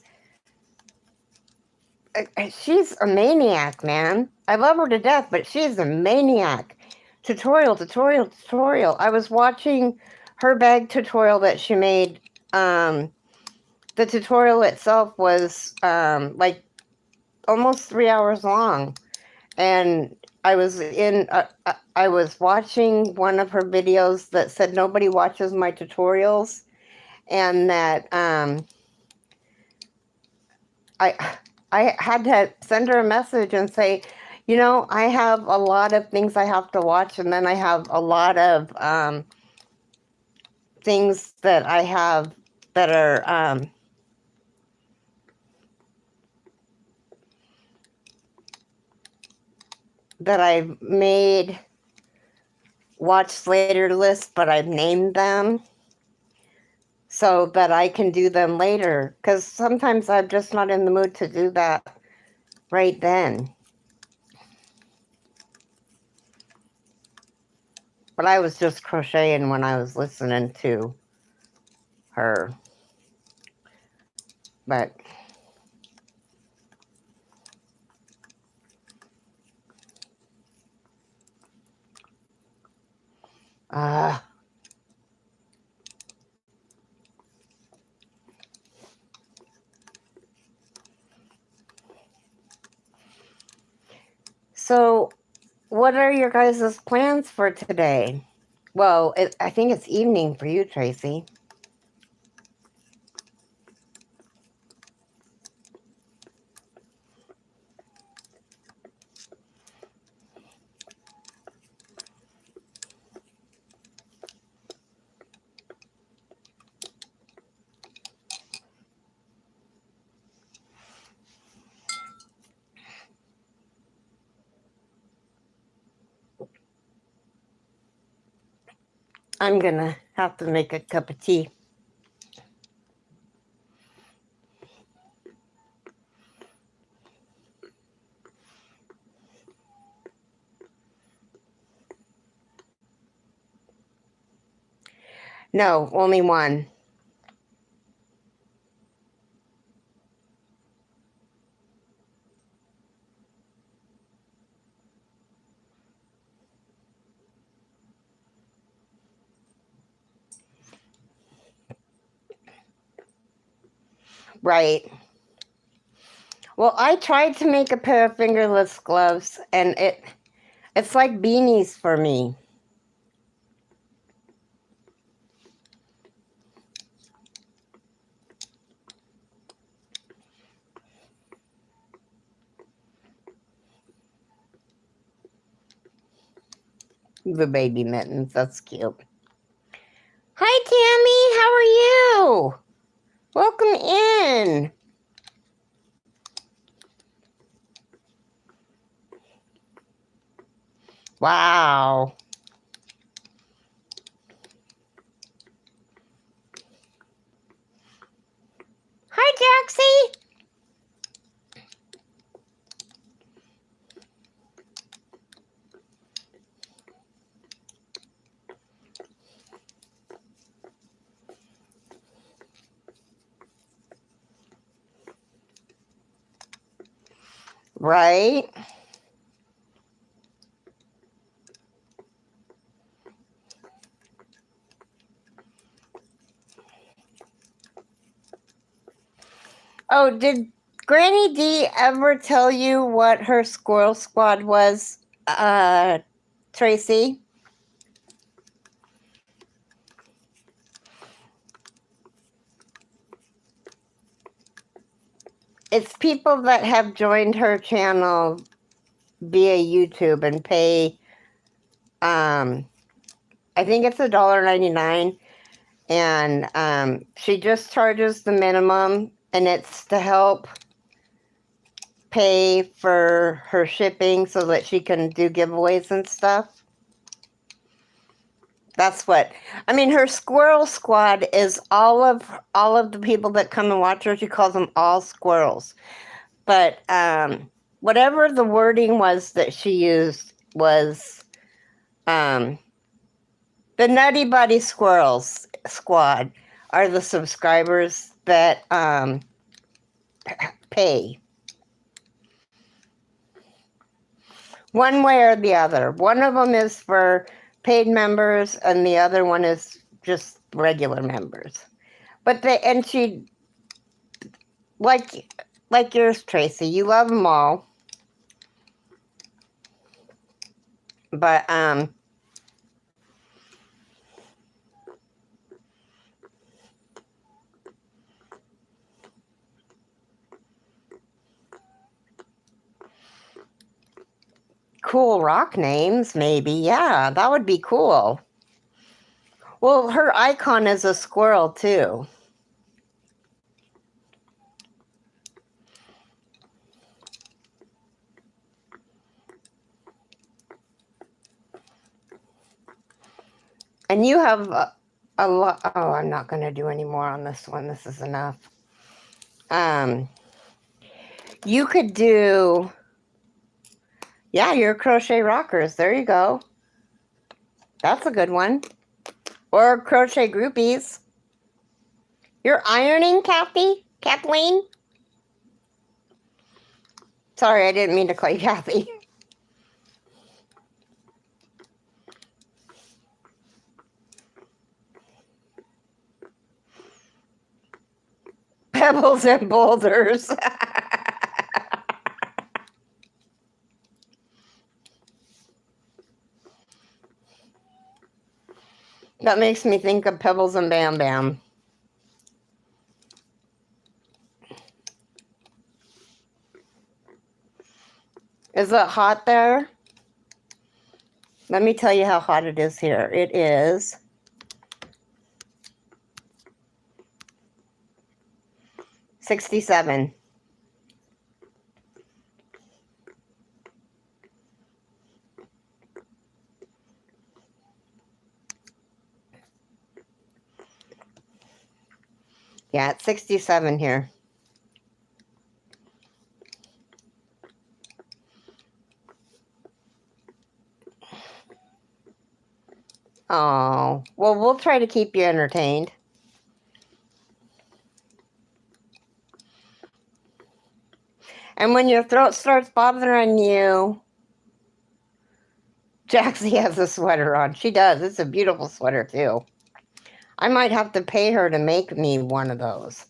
She's a maniac, man. I love her to death, but she's a maniac. Tutorial, tutorial, tutorial. I was watching her bag tutorial that she made. The tutorial itself was like almost 3 hours long, and I was watching one of her videos that said nobody watches my tutorials, and that I had to send her a message and say, you know, I have a lot of things I have to watch, and then I have a lot of things that I have that are that I've made watch later lists, but I've named them so that I can do them later. Because sometimes I'm just not in the mood to do that right then. But I was just crocheting when I was listening to her. But so what are your guys' plans for today? Well, I think it's evening for you, Tracy. I'm gonna have to make a cup of tea. No, only one. Right. Well, I tried to make a pair of fingerless gloves, and it's like beanies for me. The baby mittens, that's cute. Hi, Tammy, how are you? Welcome in. Wow. Hi, Jaxie. Right? Oh, did Granny D ever tell you what her squirrel squad was, Tracy? It's people that have joined her channel via YouTube and pay, I think it's $1.99, and she just charges the minimum, and it's to help pay for her shipping so that she can do giveaways and stuff. That's what I mean. Her squirrel squad is all of the people that come and watch her. She calls them all squirrels. But whatever the wording was that she used was the Nutty Buddy Squirrels squad are the subscribers that pay. One way or the other. One of them is for paid members, and the other one is just regular members. But she, like yours, Tracy, you love them all. But cool rock names, maybe. Yeah, that would be cool. Well, her icon is a squirrel, too. And you have a lot. Oh, I'm not going to do any more on this one. This is enough. You could do, yeah, your crochet rockers. There you go. That's a good one. Or crochet groupies. You're ironing, Kathy? Kathleen? Sorry, I didn't mean to call you Kathy. Pebbles and boulders. That makes me think of Pebbles and Bam Bam. Is it hot there? Let me tell you how hot it is here. It is 67. Yeah, it's 67 here. Oh, well, we'll try to keep you entertained. And when your throat starts bothering you, Jaxie has a sweater on. She does. It's a beautiful sweater, too. I might have to pay her to make me one of those.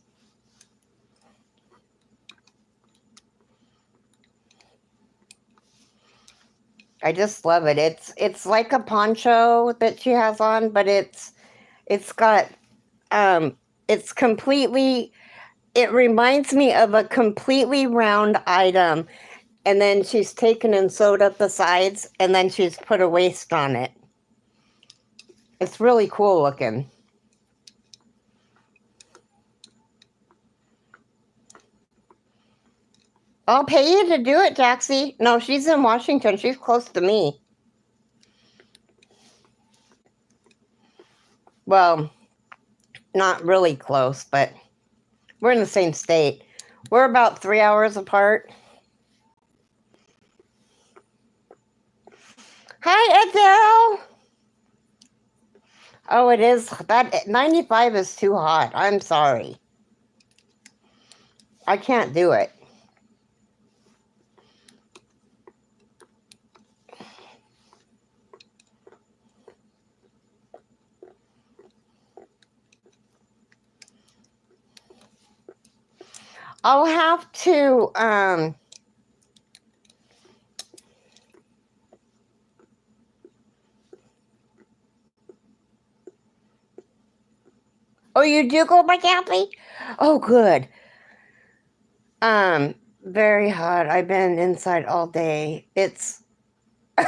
I just love it. It's like a poncho that she has on, but it's got it's completely, it reminds me of a completely round item, and then she's taken and sewed up the sides, and then she's put a waist on it. It's really cool looking. I'll pay you to do it, Jaxie. No, she's in Washington. She's close to me. Well, not really close, but we're in the same state. We're about 3 hours apart. Hi, Adele. Oh, it is. That 95 is too hot. I'm sorry. I can't do it. I'll have to, oh, you do go by Kathy? Oh, good. Very hot. I've been inside all day. It's a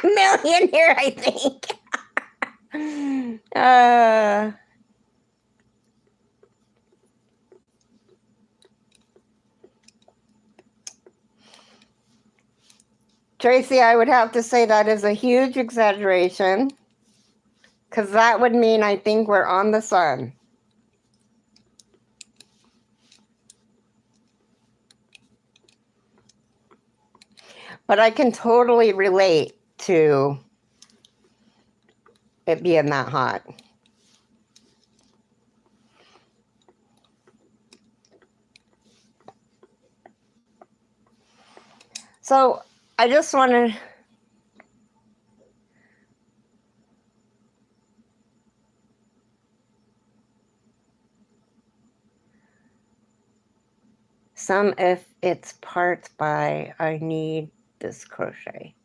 million here, I think. Tracy, I would have to say that is a huge exaggeration, because that would mean I think we're on the sun. But I can totally relate to it being that hot. So I just want to... Some if it's parts by I need this crochet.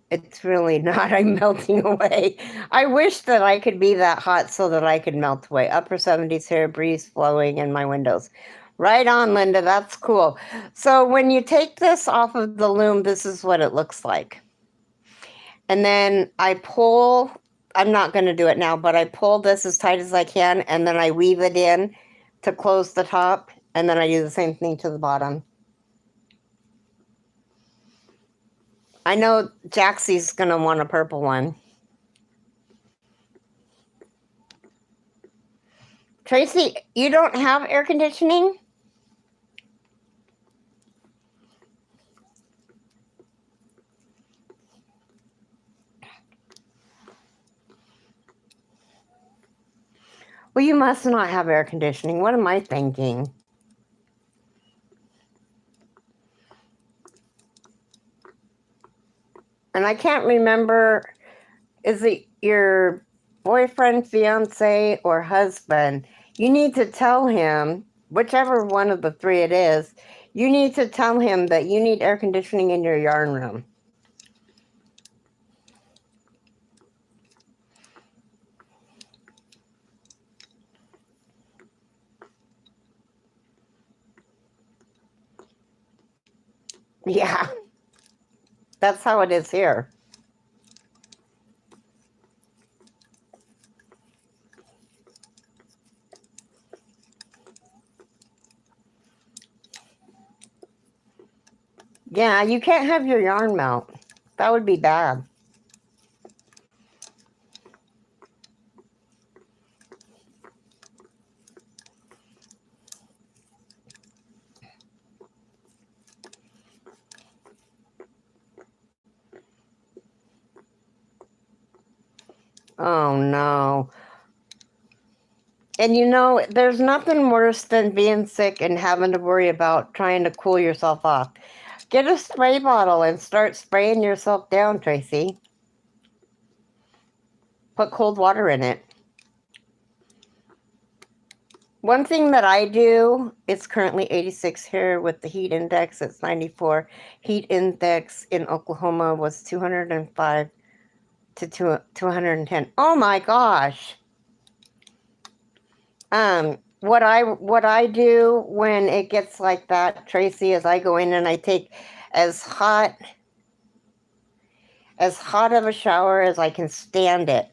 It's really not. I'm melting away. I wish that I could be that hot so that I could melt away. Upper 70s here, breeze flowing in my windows. Right on, Linda. That's cool. So when you take this off of the loom, this is what it looks like. And then I pull, I'm not going to do it now, but I pull this as tight as I can, and then I weave it in to close the top, and then I do the same thing to the bottom. I know Jaxie's going to want a purple one. Tracy, you don't have air conditioning? Well, you must not have air conditioning. What am I thinking? And I can't remember, is it your boyfriend, fiance, or husband? You need to tell him, whichever one of the three it is, you need to tell him that you need air conditioning in your yarn room. Yeah, that's how it is here. Yeah, you can't have your yarn melt. That would be bad. Oh, no. And you know, there's nothing worse than being sick and having to worry about trying to cool yourself off. Get a spray bottle and start spraying yourself down, Tracy. Put cold water in it. One thing that I do, it's currently 86 here with the heat index, it's 94. Heat index in Oklahoma was 205 to 210. Oh my gosh. What I do when it gets like that, Tracy, is I go in and I take as hot of a shower as I can stand it.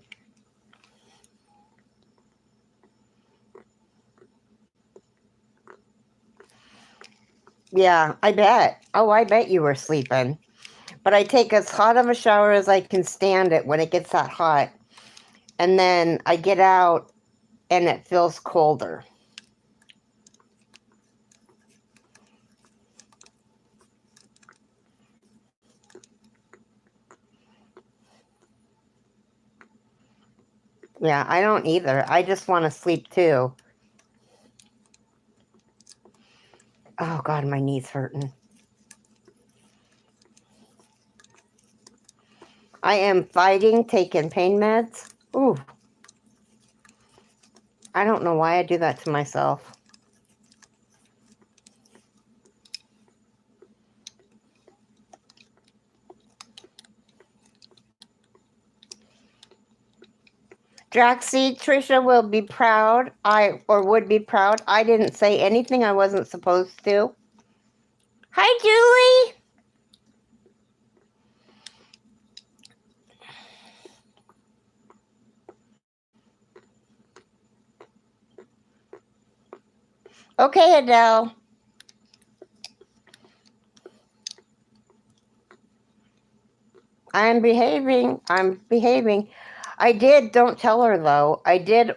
Yeah, I bet. Oh, I bet you were sleeping. But I take as hot of a shower as I can stand it when it gets that hot. And then I get out and it feels colder. Yeah, I don't either. I just want to sleep too. Oh God, my knee's hurting. I am fighting taking pain meds. Ooh. I don't know why I do that to myself. Draxie, Trisha will be proud. Would be proud. I didn't say anything I wasn't supposed to. Hi, Julie. Okay, Adele. I'm behaving. I'm behaving. I did, don't tell her though, I did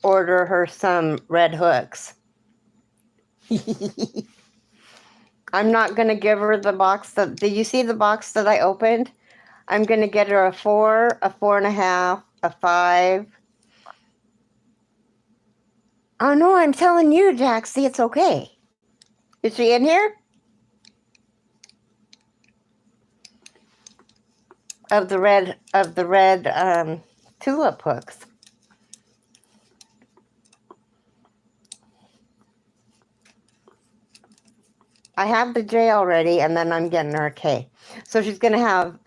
order her some red hooks. I'm not going to give her the box that, did you see the box that I opened? I'm going to get her a 4, a 4.5, a 5. Oh no, I'm telling you, Jaxie, it's okay. Is she in here? Of the red tulip hooks. I have the J already, and then I'm getting her a K. So she's going to have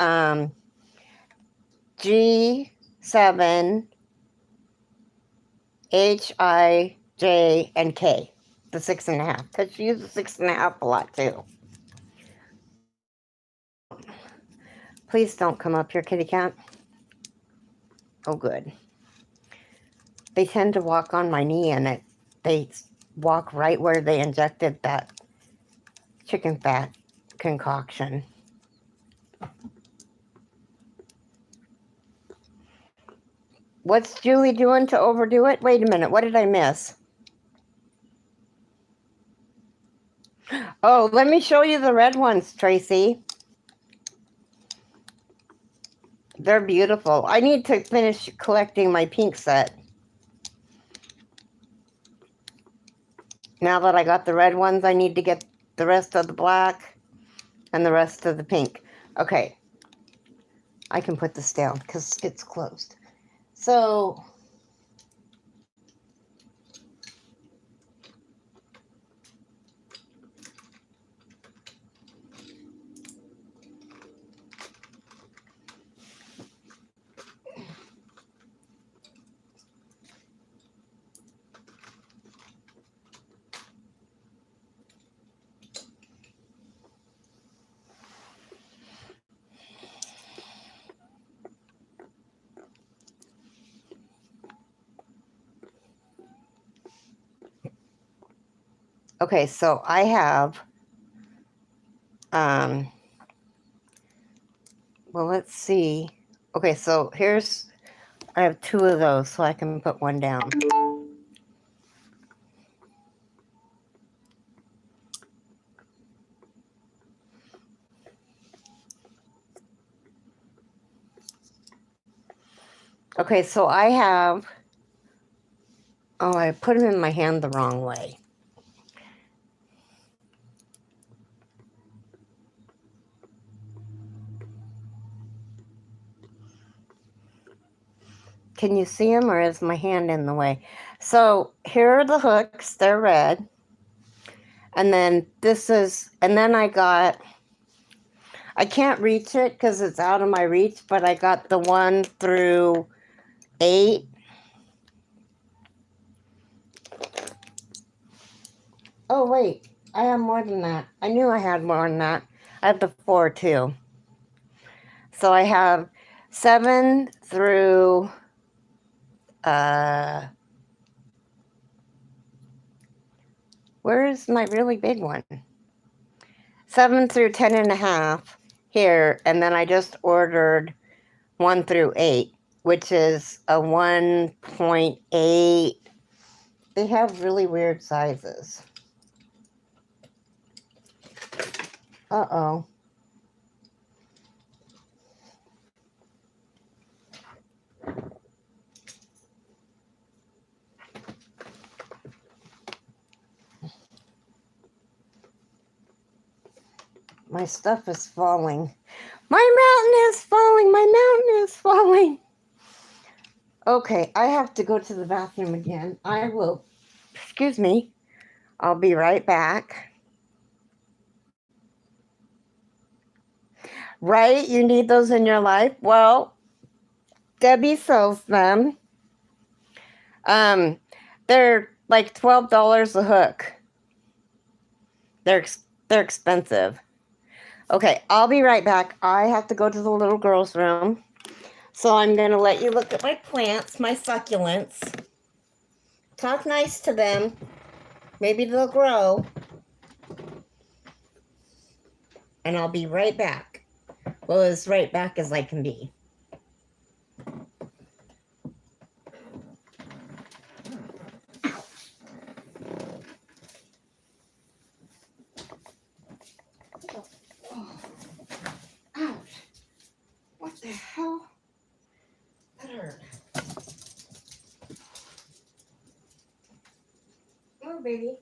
G7, H, I, J, and K. The 6.5. Because she uses 6.5 a lot too. Please don't come up here, kitty cat. Oh, good. They tend to walk on my knee, and they walk right where they injected that chicken fat concoction. What's Julie doing to overdo it? Wait a minute, what did I miss? Oh, let me show you the red ones, Tracy. They're beautiful. I need to finish collecting my pink set. Now that I got the red ones, I need to get the rest of the black and the rest of the pink. Okay. I can put this down because it's closed. So, okay, so I have, well, let's see. Okay, so I have 2 of those, so I can put one down. Okay, so I have, oh, I put them in my hand the wrong way. Can you see them, or is my hand in the way? So here are the hooks. They're red. And then then I can't reach it because it's out of my reach, but I got the 1 through 8. Oh, wait. I have more than that. I knew I had more than that. I have the 4 too. So I have 7 through where's my really big one? 7 through 10.5 here, and then I just ordered 1 through 8, which is a 1.8. They have really weird sizes. Uh-oh. My stuff is falling. My mountain is falling. My mountain is falling. Okay, I have to go to the bathroom again. I will, excuse me, I'll be right back. Right? You need those in your life? Well, Debbie sells them. They're like $12 a hook. They're expensive. Okay, I'll be right back. I have to go to the little girl's room. So I'm going to let you look at my plants, my succulents. Talk nice to them. Maybe they'll grow. And I'll be right back. Well, as right back as I can be. Ouch. What the hell? That hurt. Oh, baby.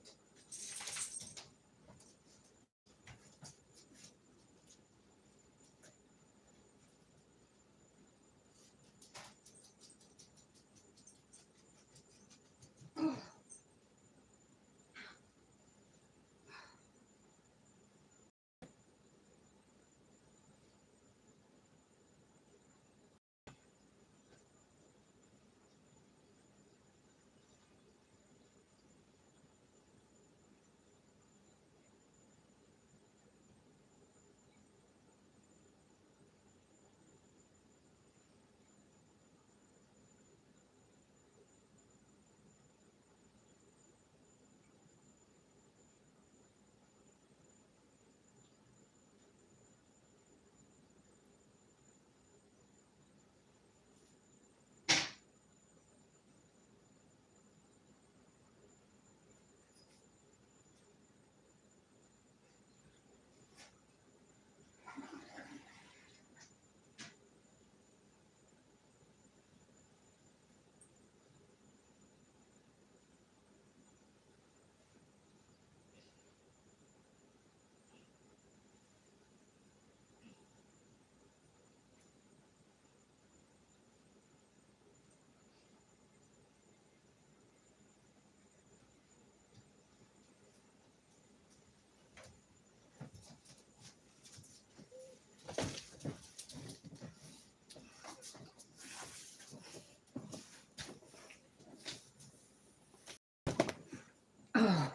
Oh.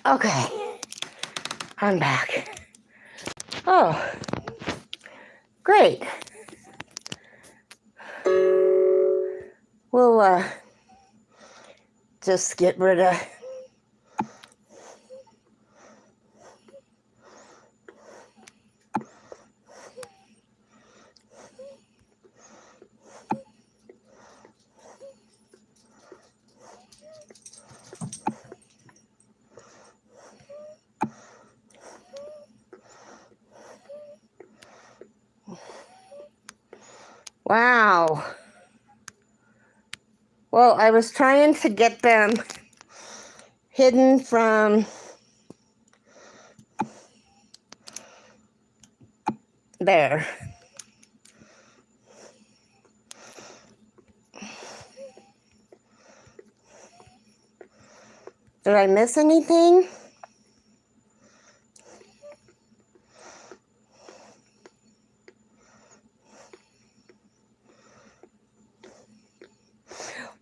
Okay. I'm back. Oh. Great. We'll just get rid of wow. Well, I was trying to get them hidden from there. Did I miss anything?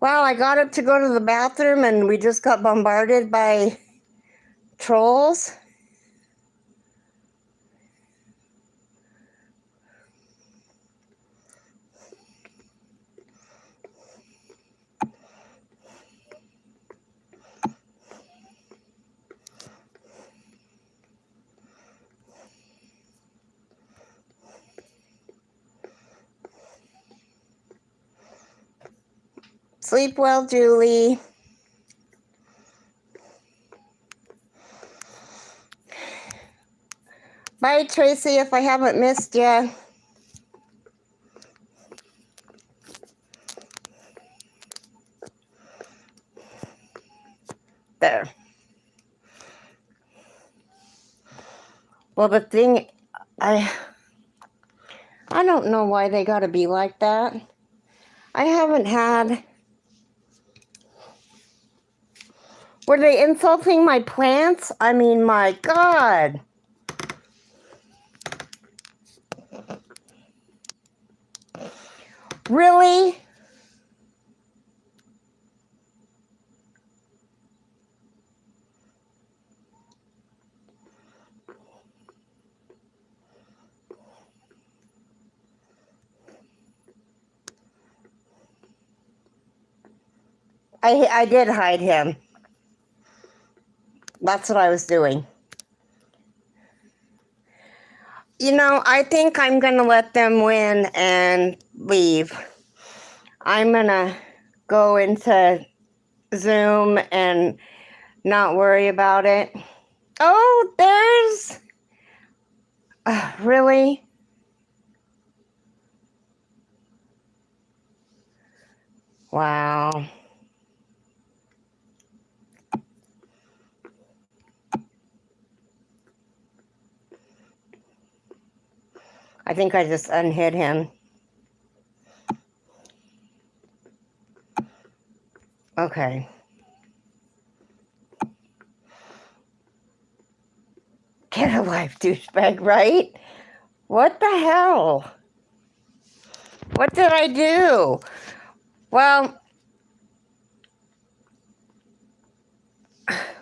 Wow, I got up to go to the bathroom and we just got bombarded by trolls. Sleep well, Julie. Bye, Tracy, if I haven't missed you. There. Well, the thing, I don't know why they got to be like that. I haven't had Were they insulting my plants? I mean, my God. Really? I did hide him. That's what I was doing. You know, I think I'm going to let them win and leave. I'm going to go into Zoom and not worry about it. Oh, there's... really? Wow. I think I just unhid him. Okay. Get a life, douchebag, right? What the hell? What did I do? Well,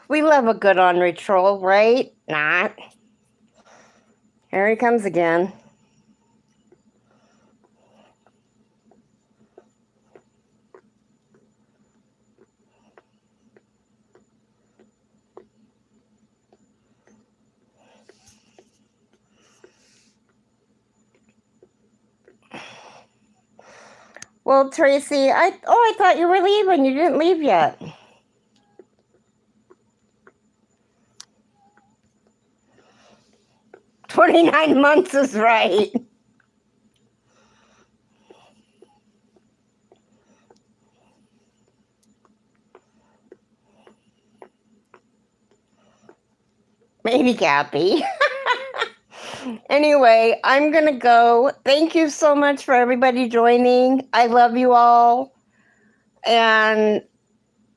we love a good ornery troll, right? Not. Here he comes again. Well, Tracy, I thought you were leaving. You didn't leave yet. "29 months is right." Maybe Cappy. Anyway, I'm going to go. Thank you so much for everybody joining. I love you all. And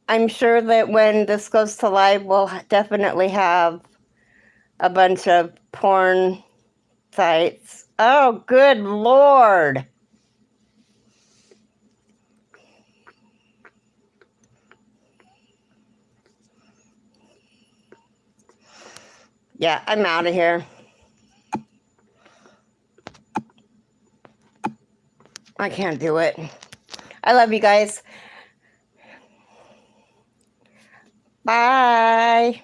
I'm sure that when this goes to live, we'll definitely have a bunch of porn sites. Oh, good Lord. Yeah, I'm out of here. I can't do it. I love you guys. Bye.